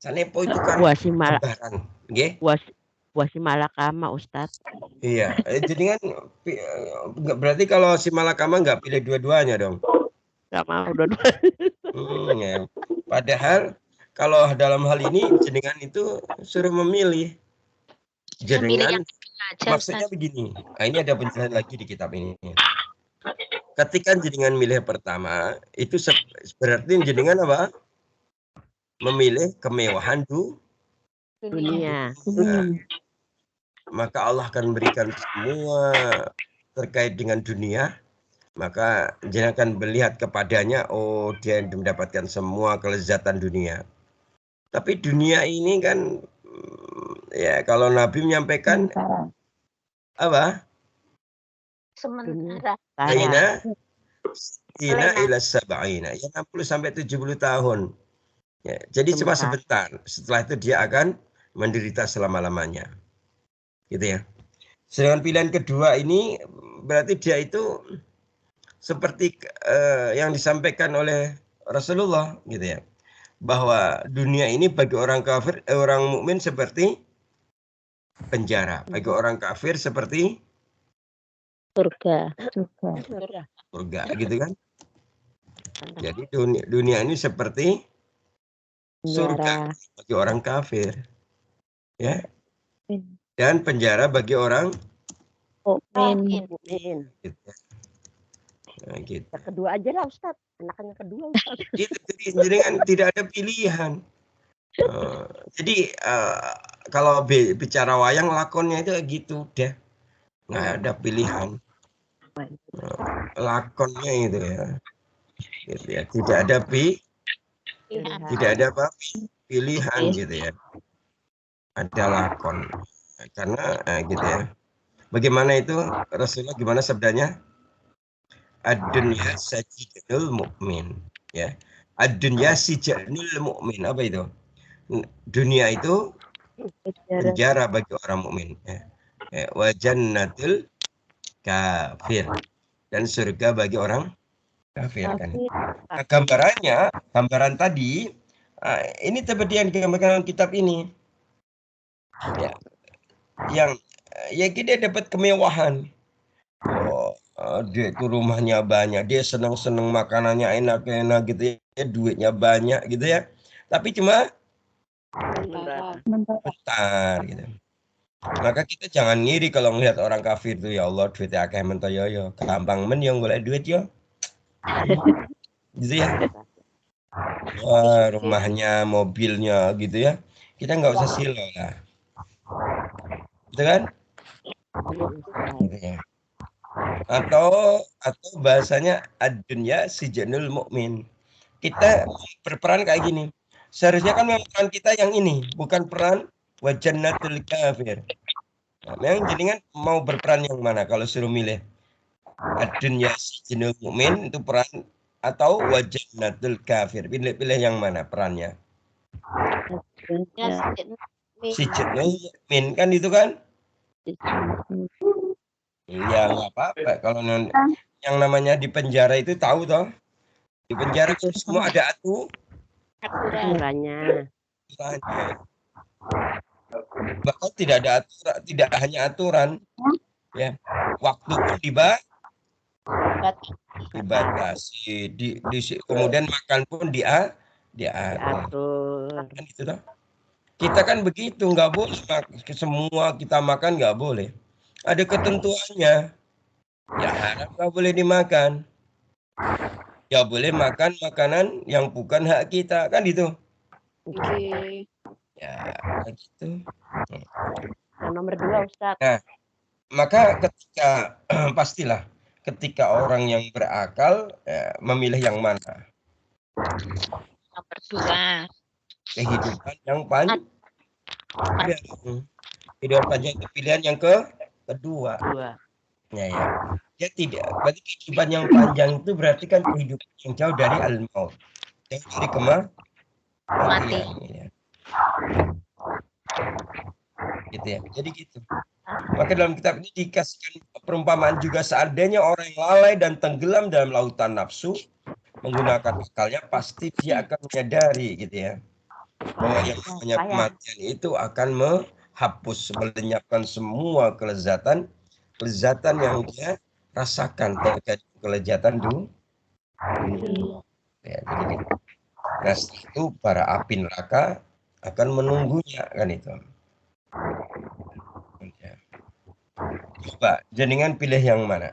Sanepo itu kan gambaran. Nggih? Wasi malakama, Ustadz. Iya. Jadi kan berarti kalau si malakama nggak pilih dua-duanya dong. Nggak mau dua-dua. Ya. Padahal kalau dalam hal ini jenengan itu suruh memilih. Jenengan maksudnya begini. Nah, ini ada penjelasan lagi di kitab ini. Ketika jenengan milih pertama, itu berarti jenengan apa? Memilih kemewahan Dunia. Maka Allah akan memberikan semua terkait dengan dunia. Maka jenengan akan melihat kepadanya, oh dia mendapatkan semua kelezatan dunia. Tapi dunia ini kan, ya kalau Nabi menyampaikan apa? Sementara. Ina ila sab'ina, ya 60 sampai 70 tahun. Ya, jadi cuma sebentar. Setelah itu dia akan menderita selama-lamanya. Gitu ya. Sedangkan pilihan kedua ini berarti dia itu seperti yang disampaikan oleh Rasulullah gitu ya. Bahwa dunia ini bagi orang kafir, orang mukmin seperti penjara. Bagi orang kafir seperti Surga. surga gitu kan. Jadi dunia ini seperti surga bagi orang kafir. Ya. Dan penjara bagi orang Mukmin. gitu. Nah, gitu. Yang kedua aja lah, Ustadz. Enakan yang kedua, Ustadz. Gitu, jadi kan tidak ada pilihan. Jadi kalau bicara wayang lakonnya itu gitu deh, nggak ada pilihan. Lakonnya itu ya, gitu ya. Tidak ada tidak ada apa pilihan gitu ya. Ada lakon karena gitu ya. Bagaimana itu Rasulullah gimana sabdanya? Ad-dunya sajidul mukmin, ya. Ad-dunya sijnul mukmin, apa itu? Dunia itu penjara bagi orang mukmin, ya. Wa jannatul kafir, dan surga bagi orang kafir kan. Nah, gambaran tadi ini seperti yang digambarkan dalam kitab ini. Ya. Yang ya kita dapat kemewahan. Dia itu rumahnya banyak, dia senang makanannya enak-enak gitu ya, duitnya banyak gitu ya. Tapi cuma bentar gitu. Maka kita jangan ngiri kalau ngelihat orang kafir tuh, ya Allah duitnya akeh men yo yo, gampang men yang golek duit yo. Gitu ya. Wah, rumahnya, mobilnya gitu ya. Kita nggak usah silau lah. Gitu kan? Gitu ya. Atau bahasanya ad-dunya sijnul mukmin. Kita berperan kayak gini. Seharusnya kan memang peran kita yang ini, bukan peran wa jannatul kafir. Nah, memang jenengan mau berperan yang mana kalau suruh milih? Ad-dunya sijnul mukmin itu peran atau wa jannatul kafir? Pilih yang mana perannya? Sijnul mukmin kan itu kan? Iya, nggak apa-apa. Kalau yang namanya di penjara itu tahu toh. Di penjara itu semua ada Aturannya. Bahkan tidak ada aturan, tidak hanya aturan, ya. Waktu pun dibatasi, kemudian makan pun diatur. Kan itu toh. Kita kan begitu, nggak boleh semua kita makan, nggak boleh. Ada ketentuannya. Ya haram nggak boleh dimakan. Ya boleh makan makanan yang bukan hak kita, kan itu. Oke. Ya, gitu. Yang nomor 2, Ustaz. Nah, maka ketika pastilah ketika orang yang berakal memilih yang mana? Nomor 2. Kehidupan yang panjang. Kehidupan panjang itu pilihan yang kedua. Ya. Ya tidak. Berarti kehidupan yang panjang itu berarti kan kehidupan yang jauh dari al-maut. Jauh dari kematian. Ya. Gitu ya. Jadi gitu. Maka dalam kitab ini dikasihkan perumpamaan juga, seandainya orang yang lalai dan tenggelam dalam lautan nafsu menggunakan akalnya, pasti dia akan menyadari gitu ya, bahwa yang namanya kematian itu akan menghapus, melenyapkan semua kelezatan yang dia rasakan terkait kelezatan dunia. Ya, jadi gitu. Nah, setelah itu para api neraka akan menunggunya, kan itu. Ya. Coba jenengan pilih yang mana?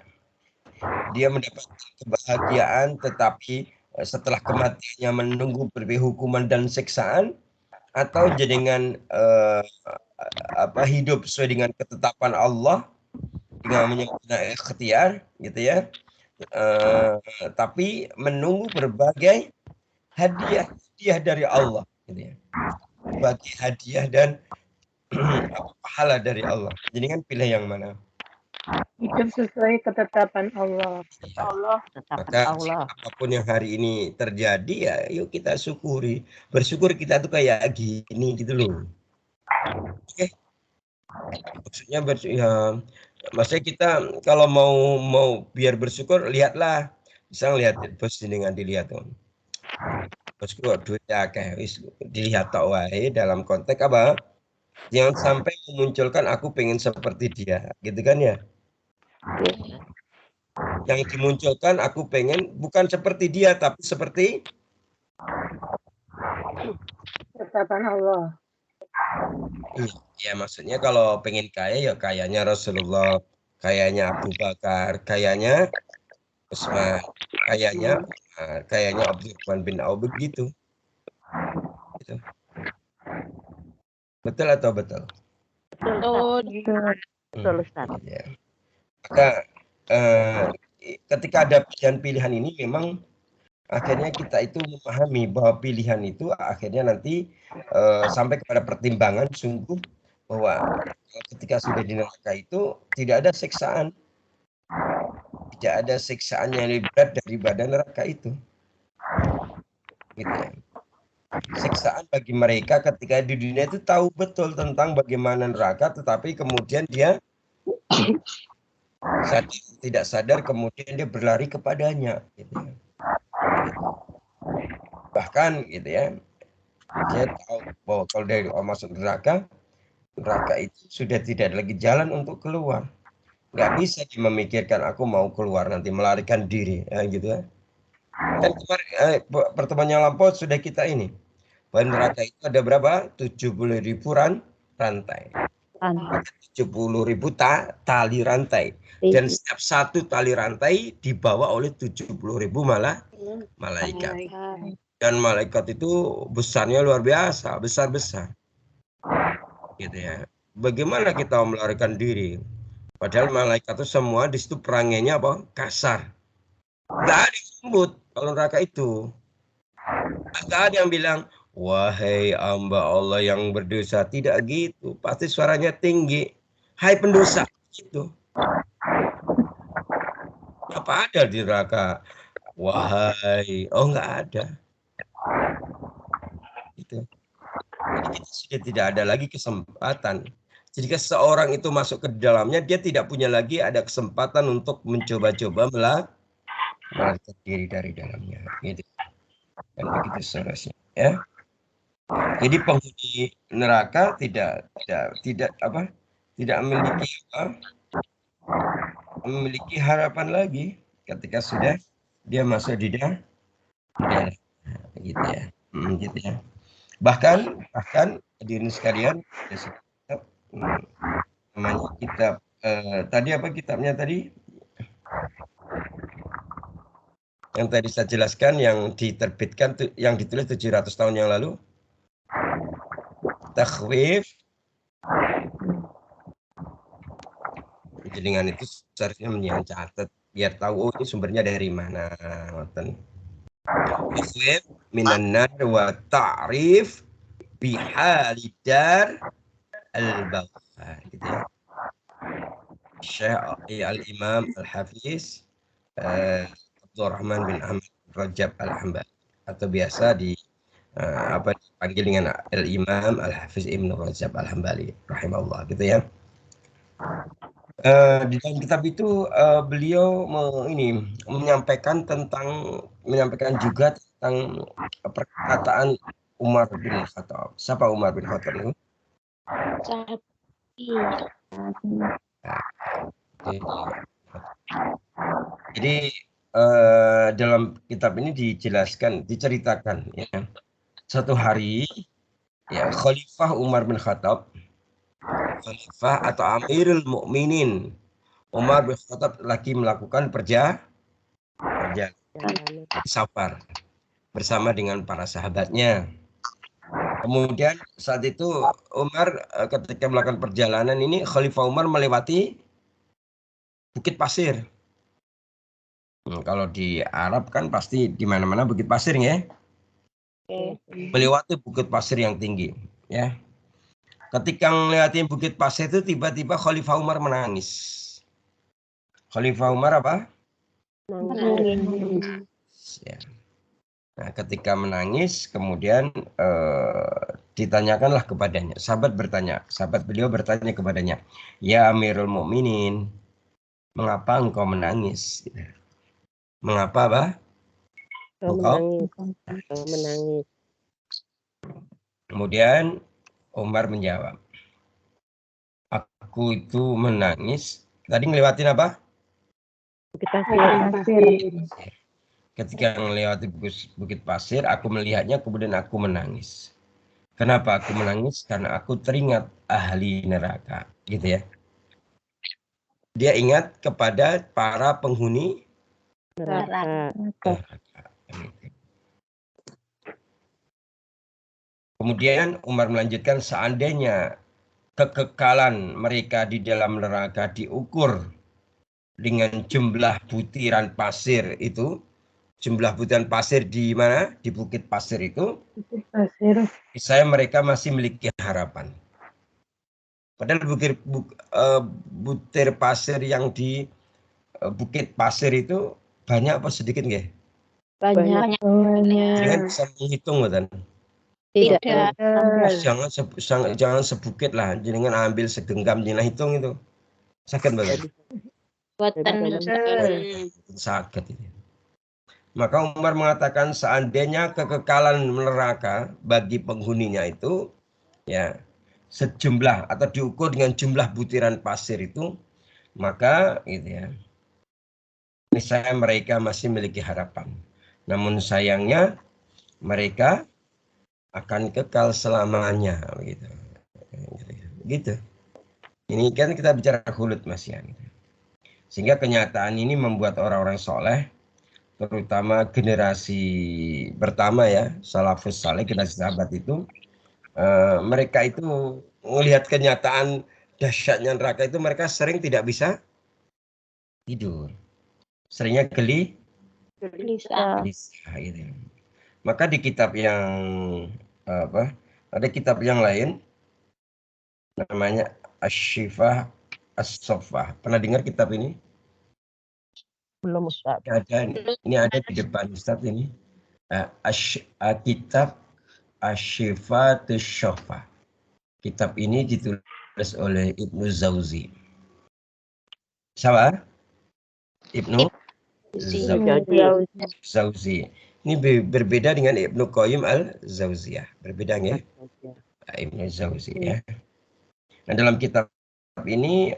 Dia mendapatkan kebahagiaan tetapi setelah kematiannya menunggu berbagai hukuman dan siksaan, atau jenengan hidup sesuai dengan ketetapan Allah dengan menyempurnakan ikhtiar gitu ya, tapi menunggu berbagai hadiah dari Allah gitu ya, berbagai hadiah dan pahala dari Allah. Jenengan pilih yang mana? Hidup sesuai ketetapan Allah. Maka apapun yang hari ini terjadi ya yuk kita syukuri. Bersyukur kita tuh kayak gini gitu loh. Oke. Maksudnya maksudnya kita kalau mau biar bersyukur, lihatlah. Bisa lihat bos dengan dilihat tuh. Bosku duitnya kayak dilihat tok wae, dalam konteks apa? Jangan sampai memunculkan aku pengen seperti dia, gitu kan ya? Yang dimunculkan aku pengen bukan seperti dia, tapi seperti Ketetapan Allah. Ya maksudnya kalau pengen kaya ya kayanya Rasulullah, kayanya Abu Bakar, kayanya Utsman, kayanya Abdurrahman bin Auf, begitu. Gitu. Betul atau betul? Betul, Ustaz. Ya. Maka ketika ada pilihan ini memang akhirnya kita itu memahami bahwa pilihan itu akhirnya nanti sampai kepada pertimbangan sungguh bahwa ketika sudah di neraka itu tidak ada siksaan. Tidak ada siksaan yang lebih berat daripada neraka itu. Gitu ya. Siksaan bagi mereka ketika di dunia itu tahu betul tentang bagaimana neraka, tetapi kemudian dia tidak sadar, kemudian dia berlari kepadanya. Gitu ya. Bahkan gitu ya, dia tahu bahwa kalau dari masuk neraka itu sudah tidak lagi jalan untuk keluar. Nggak bisa dia memikirkan aku mau keluar nanti melarikan diri, ya, gitu ya. Dan kemarin pertemuan yang lampau sudah kita ini, bahwa neraka itu ada berapa? 70.000 rantai. Ada 70.000 tali rantai. Dan setiap satu tali rantai dibawa oleh 70.000 malaikat. Dan malaikat itu besarnya luar biasa, besar-besar. Gitu ya. Bagaimana kita melarikan diri? Padahal malaikat itu semua di situ perangainya apa? Kasar. Nggak ada yang lembut kalau neraka itu. Nggak ada yang bilang, wahai hamba Allah yang berdosa. Tidak gitu. Pasti suaranya tinggi. Hai pendosa. Gitu. Apa ada di neraka? Wahai. Oh, nggak ada. Gitu. Jadi kita sudah tidak ada lagi kesempatan. Jika seorang itu masuk ke dalamnya, dia tidak punya lagi ada kesempatan untuk mencoba-coba melarikan diri dari dalamnya. Gitu. Dan begitu seterusnya. Ya. Jadi penghuni neraka tidak memiliki harapan lagi ketika sudah dia masuk di dalam, gitu ya. Gitu ya. Bahkan hadirin sekalian, namanya kitab tadi apa kitabnya tadi? Yang tadi saya jelaskan, yang diterbitkan, yang ditulis 700 tahun yang lalu. Takhwif. Dengan itu seharusnya mencatat biar tahu ini sumbernya dari mana. Takhwif minan nar wa ta'rif bihalidar al-bawah, gitu ya. Syekh al-Imam al-Hafiz Abdurrahman bin Ahmad Rajab al-Hambali, atau biasa dipanggil dengan al-Imam al-Hafiz Ibnu Rajab al-Hambali rahimahullah, gitu ya. Di dalam kitab itu beliau menyampaikan juga tentang perkataan Umar bin Khattab. Siapa Umar bin Khattab itu? Jadi dalam kitab ini diceritakan ya, satu hari ya Khalifah Umar bin Khattab, Khalifah atau Amirul Mukminin Umar bin Khattab lagi melakukan perjalanan safar bersama dengan para sahabatnya. Kemudian saat itu Umar ketika melakukan perjalanan ini, Khalifah Umar melewati bukit pasir. Kalau di Arab kan pasti di mana-mana bukit pasir ya. Melewati bukit pasir yang tinggi ya. Ketika melewati bukit pasir itu tiba-tiba Khalifah Umar menangis. Khalifah Umar apa? Menangis. Ya. Nah, ketika menangis kemudian ditanyakanlah kepadanya. Sahabat beliau bertanya kepadanya, "Ya Amirul Mukminin, mengapa engkau menangis?" Mengapa, Bah? Engkau menangis. Kemudian Umar menjawab, "Aku itu menangis." Tadi ngelewatin apa? Bukit pasir. Ketika melewati bukit pasir, aku melihatnya, kemudian aku menangis. Kenapa aku menangis? Karena aku teringat ahli neraka, gitu ya. Dia ingat kepada para penghuni neraka. Kemudian Umar melanjutkan, seandainya kekekalan mereka di dalam neraka diukur dengan jumlah butiran pasir itu, jumlah butiran pasir di mana? Di bukit pasir itu. Saya mereka masih memiliki harapan. Padahal butir pasir yang di bukit pasir itu banyak apa sedikit nggih? Banyak. Jangan bisa menghitung kan? Tidak. Jangan sebukit lah, jangan ambil segenggam jangan hitung itu. Sakit banget. Sakit itu. Maka Umar mengatakan seandainya kekekalan neraka bagi penghuninya itu ya sejumlah atau diukur dengan jumlah butiran pasir itu, maka gitu ya, misalnya mereka masih memiliki harapan. Namun sayangnya mereka akan kekal selamanya begitu. Gitu. Ini kan kita bicara khulud Mas ya. Sehingga kenyataan ini membuat orang-orang soleh, terutama generasi pertama ya, salafus saleh, generasi sahabat itu, mereka itu melihat kenyataan dahsyatnya neraka itu, mereka sering tidak bisa tidur. Seringnya Gelisah. gelisah gitu. Maka di kitab yang ada kitab yang lain namanya Asy-Syifah As-Saffah. Pernah dengar kitab ini? Belum Ustaz. Ini ada di depan Ustaz ini. Kitab Asy-Syifah As-Saffah. Kitab ini ditulis oleh Ibnu Jauzi. Siapa? Ibnu Jauzi. Ini berbeda dengan Ibnu Qayyim al-Jauziyah. Berbeda nggak? Ibnu Jauzi ya. Nah, dalam kitab ini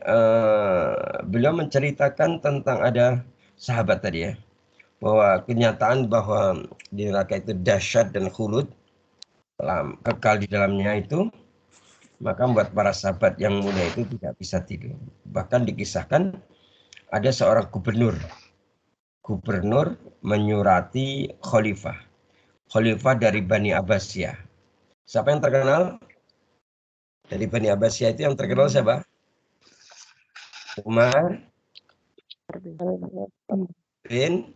beliau menceritakan tentang ada sahabat tadi ya, bahwa kenyataan bahwa di neraka itu dahsyat dan khulud, kekal di dalamnya itu, maka membuat para sahabat yang mulia itu tidak bisa tidur. Bahkan dikisahkan ada seorang gubernur menyurati khalifah dari Bani Abbasiyah. Siapa yang terkenal? Dari Bani Abbasiyah itu yang terkenal siapa? Umar bin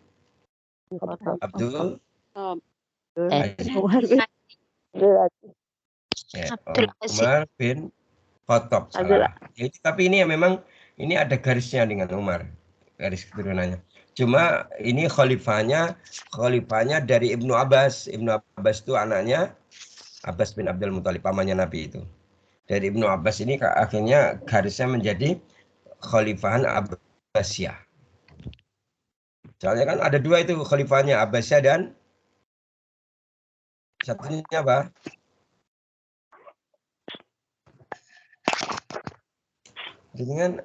Abdul Aziz. Ya, Umar bin Khattab. Tapi ini ya memang ini ada garisnya dengan Umar, garis keturunannya. Cuma ini khalifahnya dari Ibnu Abbas. Ibnu Abbas itu anaknya Abbas bin Abdul Muthalib, pamannya Nabi itu. Dari Ibnu Abbas ini akhirnya garisnya menjadi khalifahan Abbasiyah. Soalnya kan ada dua itu khalifahnya, Abbasiyah dan satunya apa? Dengan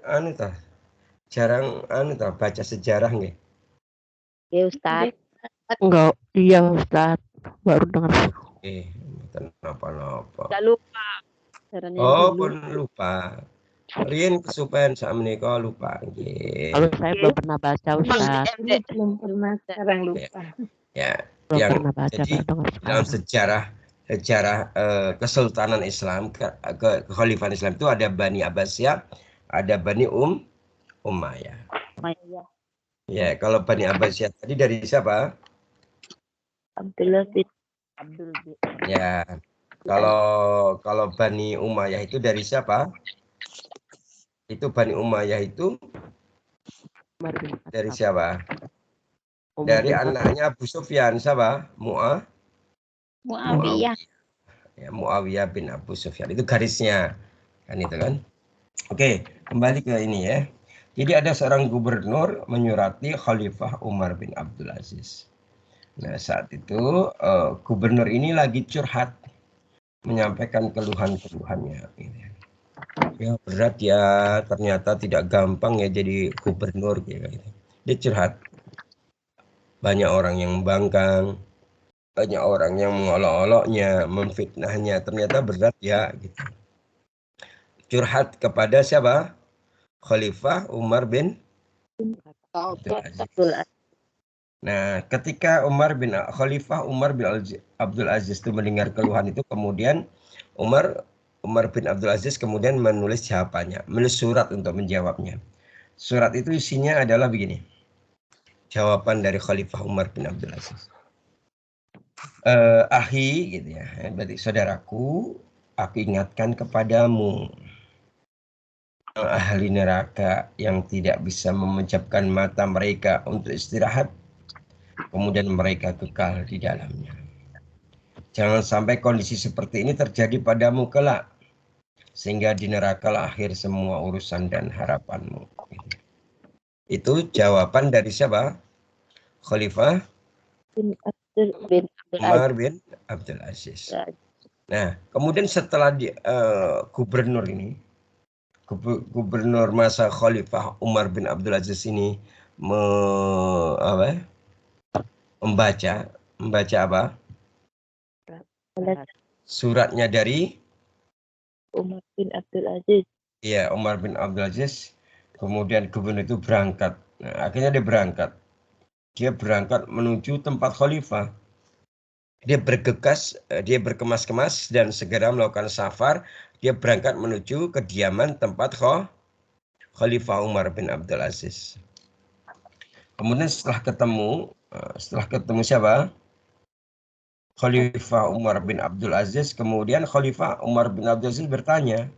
jarang baca sejarah nggih. Ya Ustaz. Enggak, iya Ustaz. Baru dengar. Kenapa? Enggak lupa. Pun lupa. Riyen kesupen sak menika lupa nggih. Kalau saya belum pernah baca Ustaz. Belum pernah, sekarang lupa. Ya, Belum yang pernah baca, jadi dalam sejarah Kesultanan Islam, kekhalifahan Islam itu ada Bani Abbasiyah, ada Bani Umayyah. Ya, kalau Bani Abbasiyah tadi dari siapa? Abdullah bin Ya, kalau Bani Umayyah itu dari siapa? Itu Bani Umayyah itu dari siapa? Dari anaknya Abu Sufyan, siapa? Muawiyah. Ya, Muawiyah bin Abu Sufyan. Itu garisnya. Kan itu kan. Oke, kembali ke ini ya. Jadi ada seorang gubernur menyurati Khalifah Umar bin Abdul Aziz. Nah, saat itu gubernur ini lagi curhat, menyampaikan keluhan-keluhannya. Ya berat ya, ternyata tidak gampang ya jadi gubernur gitu. Dia curhat. Banyak orang yang membangkang, banyak orang yang mengolok-oloknya, memfitnahnya, ternyata berat ya gitu. Curhat kepada siapa? Khalifah Umar bin Abdul Aziz. Nah, ketika Khalifah Umar bin Abdul Aziz itu mendengar keluhan itu, kemudian Umar bin Abdul Aziz kemudian menulis jawabannya, menulis surat untuk menjawabnya. Surat itu isinya adalah begini. Jawaban dari Khalifah Umar bin Abdul Aziz. Ahi gitu ya, berarti saudaraku, aku ingatkan kepadamu, ahli neraka yang tidak bisa memejamkan mata mereka untuk istirahat, kemudian mereka kekal di dalamnya. Jangan sampai kondisi seperti ini terjadi padamu kelak, sehingga di neraka lah akhir semua urusan dan harapanmu. Itu jawaban dari siapa? Khalifah Umar bin Abdul Aziz. Nah, kemudian setelah gubernur ini, gubernur masa Khalifah Umar bin Abdul Aziz ini membaca apa? Suratnya dari Umar bin Abdul Aziz. Ya, Umar bin Abdul Aziz, kemudian gubernur itu berangkat. Nah, akhirnya dia berangkat. Dia berangkat menuju tempat khalifah. Dia bergegas, dia berkemas-kemas dan segera melakukan safar. Dia berangkat menuju kediaman tempat Khalifah Umar bin Abdul Aziz. Kemudian setelah ketemu siapa? Khalifah Umar bin Abdul Aziz. Kemudian Khalifah Umar bin Abdul Aziz bertanya.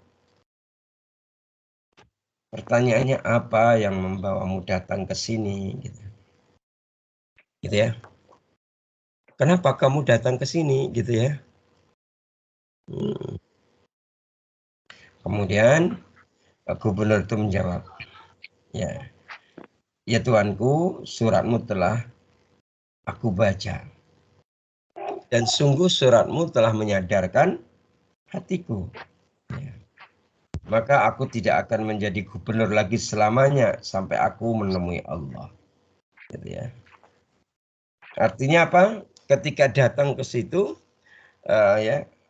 Pertanyaannya, apa yang membawamu datang ke sini? Gitu ya. Kenapa kamu datang ke sini? Gitu ya. Kemudian gubernur itu menjawab, ya Tuanku, suratmu telah aku baca. Dan sungguh suratmu telah menyadarkan hatiku. Ya. Maka aku tidak akan menjadi gubernur lagi selamanya sampai aku menemui Allah. Gitu ya. Artinya apa? Ketika datang ke situ,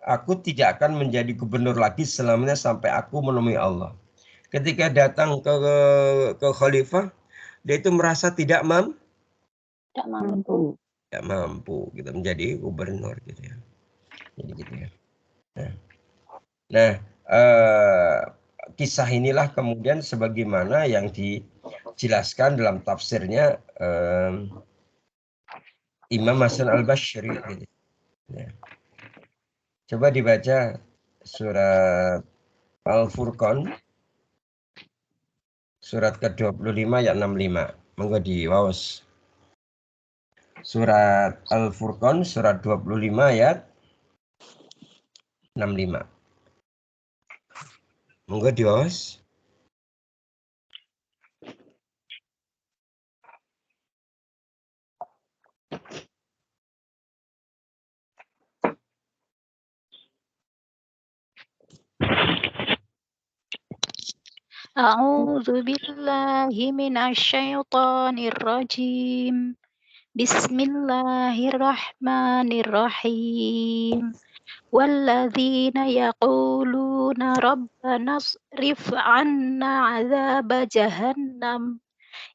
aku tidak akan menjadi gubernur lagi selamanya sampai aku menemui Allah. Ketika datang ke khalifah, dia itu merasa tidak mampu. Tidak mampu gitu menjadi gubernur gitu ya. Jadi gitu ya. Nah, kisah inilah kemudian sebagaimana yang dijelaskan dalam tafsirnya Imam Hasan Al-Basri gitu. Ya. Coba dibaca surat Al-Furqan surat ke-25 ayat 65. Monggo diwaos. Surat Al-Furqan surat 25 ayat 65. Monggo diwaos. A'udzu billahi minasyaitonir rajim. Bismillahirrahmanirrahim. Walladzina yaquluna rabbana srif 'anna 'adzaba jahannam.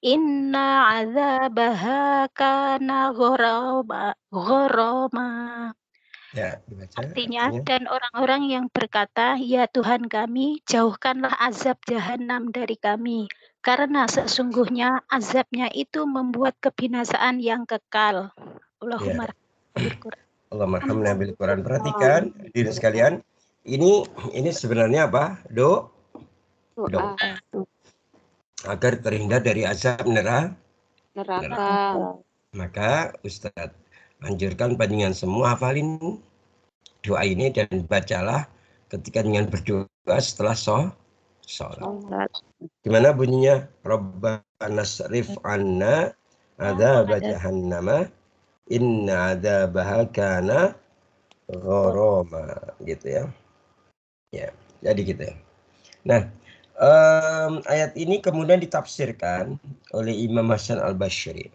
Inna 'adzabaha kana gharama. Ya, dibaca. Artinya, dan orang-orang yang berkata, ya Tuhan kami, jauhkanlah azab jahanam dari kami. Karena sesungguhnya azabnya itu membuat kebinasaan yang kekal. Allahumma Allahumma bil Quran. Perhatikan diri sekalian. Ini sebenarnya apa? Doa. Agar terhindar dari azab neraka. Maka Ustadz anjurkan panjenengan semua hafalin doa ini dan bacalah ketika dengan berdoa setelah sholat. Gimana bunyinya? Rabbana srif anna adzaba jahannama inna adzabaha kana gharama gitu ya. Ya, jadi gitu ya. Nah, ayat ini kemudian ditafsirkan oleh Imam Hasan Al-Basri,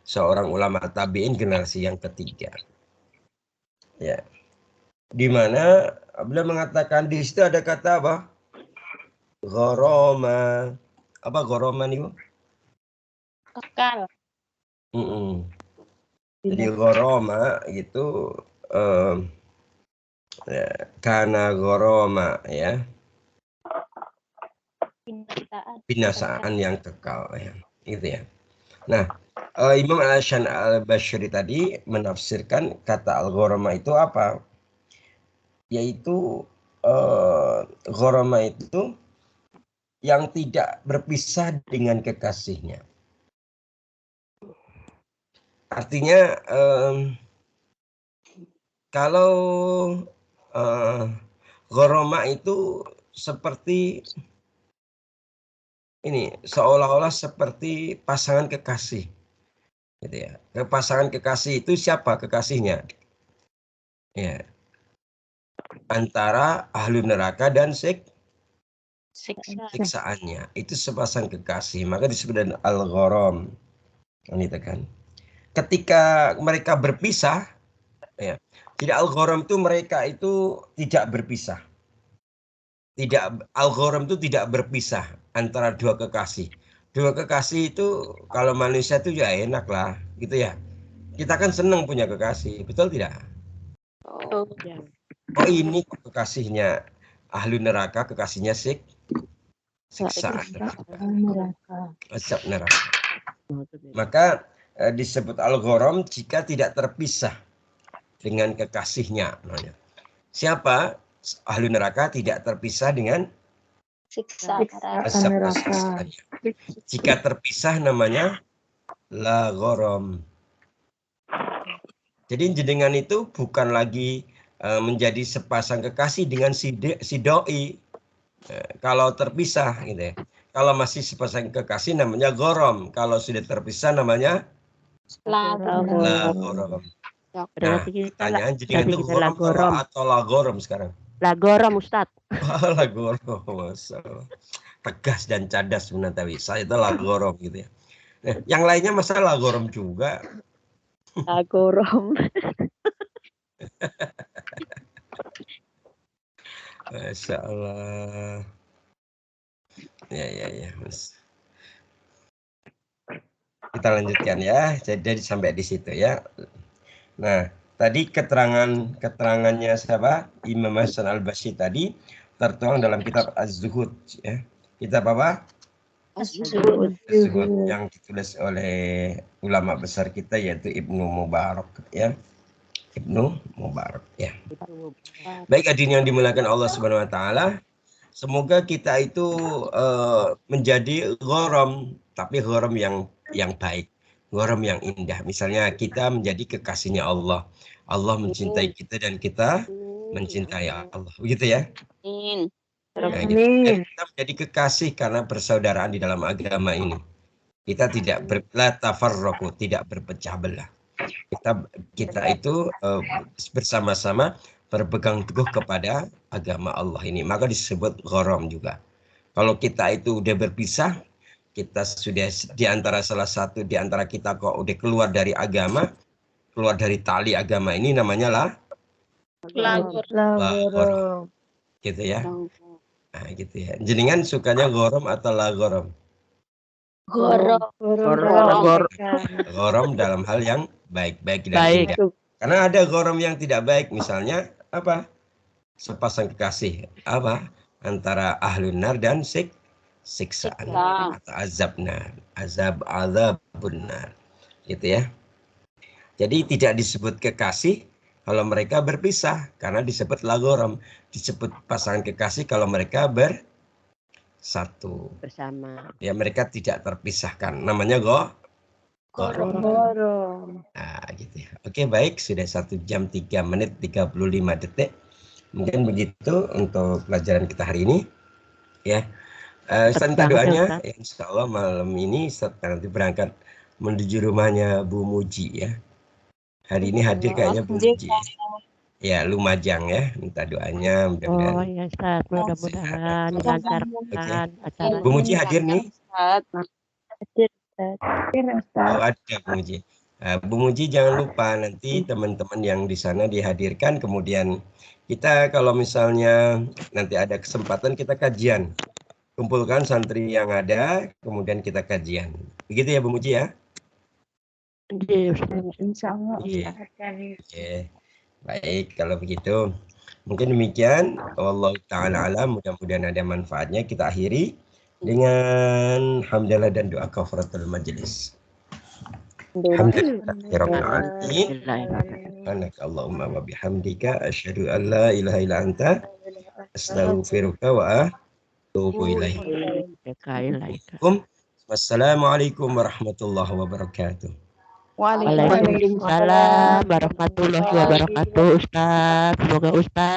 seorang ulama tabi'in generasi yang ketiga. Ya. Di mana beliau mengatakan di situ ada kata apa? Gharama. Apa gharama nih, Bu? Kekal. Jadi gharama itu karena gharama ya. Binasaan yang kekal ya. Gitu ya. Nah, Imam Al-Hasan Al-Basri tadi menafsirkan kata al-gharama itu apa? Yaitu gharama itu yang tidak berpisah dengan kekasihnya. Artinya kalau gharama itu seperti ini, seolah-olah seperti pasangan kekasih. Gitu ya. Pasangan kekasih itu siapa kekasihnya? Ya. Antara ahli neraka dan siksaannya. Itu sepasang kekasih. Maka disebut dengan al-gharam. Gitu kan. Ketika mereka berpisah, ya. Jadi al-gharam itu mereka itu tidak berpisah. Al-gharam itu tidak berpisah antara dua kekasih. Dua kekasih itu kalau manusia itu ya enak lah, gitu ya. Kita kan senang punya kekasih, betul tidak? Oh, Oh ini kekasihnya ahli neraka, kekasihnya siksaan neraka. Azab neraka. Maka disebut al-gharam jika tidak terpisah dengan kekasihnya. Siapa? Ahli neraka tidak terpisah dengan siksa azab siksaannya. Jika terpisah namanya la gharam. Jadi jenengan itu bukan lagi menjadi sepasang kekasih dengan si doi. Kalau terpisah gitu ya. Kalau masih sepasang kekasih namanya gharam. Kalau sudah terpisah namanya la gharam. Nah, pertanyaan jenengan itu gharam atau la gharam sekarang? La gharam, Ustaz. La gharam, masalah. Tegas dan cadas menatawi. Saya itu la gharam gitu ya. Nah, yang lainnya masa la gharam juga. La gharam. Masya Allah. Ya, Mas. Kita lanjutkan ya. Jadi sampai di situ ya. Nah, tadi keterangannya siapa? Imam Hasan Al-Basri tadi tertuang dalam kitab Az-Zuhud ya. Kitab apa? Az-Zuhud yang ditulis oleh ulama besar kita yaitu Ibnu Mubarak ya. Ibnu Mubarak ya. Baik hadirin yang dimuliakan Allah Subhanahu wa taala, semoga kita itu menjadi gharam, tapi gharam yang baik, gharam yang indah. Misalnya kita menjadi kekasihnya Allah. Allah mencintai kita dan kita mencintai Allah. Begitu ya? Nah, gitu. Dan kita menjadi kekasih karena persaudaraan di dalam agama ini. Kita tidak tafarraqu, tidak berpecah belah. Kita itu bersama-sama berpegang teguh kepada agama Allah ini, maka disebut gharam juga. Kalau kita itu udah berpisah, kita sudah di antara salah satu di antara kita kok udah keluar dari agama, keluar dari tali agama ini, namanya gharam. Gitu ya. Nah, gitu ya. Jenengan sukanya gharam atau la gharam? Gharam dalam hal yang baik dan indah. Karena ada gharam yang tidak baik, misalnya apa? Sepasang kekasih apa? Antara ahlun nar dan siksaan atau azabun nar. Gitu ya. Jadi tidak disebut kekasih kalau mereka berpisah karena disebut la gharam. Disebut pasangan kekasih kalau mereka bersatu bersama. Ya mereka tidak terpisahkan. Namanya gharam. Nah, gitu ya. Oke, baik, sudah 1 jam 3 menit 35 detik. Mungkin begitu untuk pelajaran kita hari ini. Ya. Minta doanya, ya, insya Allah malam ini setelah nanti berangkat menuju rumahnya Bu Muji ya. Hari ini hadir kayaknya Bu Muji. Ya, Lumajang ya. Minta doanya mudah-mudahan. Oh ya Ustaz, mudah-mudahan dilancarkan acara. Bu Muji hadir nih? Hadir, Oh, ada Bu Muji. Bu Muji jangan lupa nanti teman-teman yang di sana dihadirkan, kemudian kita kalau misalnya nanti ada kesempatan kita kajian. Kumpulkan santri yang ada, kemudian kita kajian. Begitu ya Bu Muji ya? Insya Allah. Oke. Baik, kalau begitu mungkin demikian. Wallahu ta'ala alam, mudah-mudahan ada manfaatnya. Kita akhiri dengan hamdalah dan doa kafaratul majelis. Alhamdulillah. Allahumma wa bihamdika asyhadu an la ilaha illa anta astaghfiruka wa atubu ilaik. Wassalamualaikum warahmatullahi wabarakatuh. Waalaikumsalam warahmatullahi wabarakatuh, Ustaz. Semoga Ustaz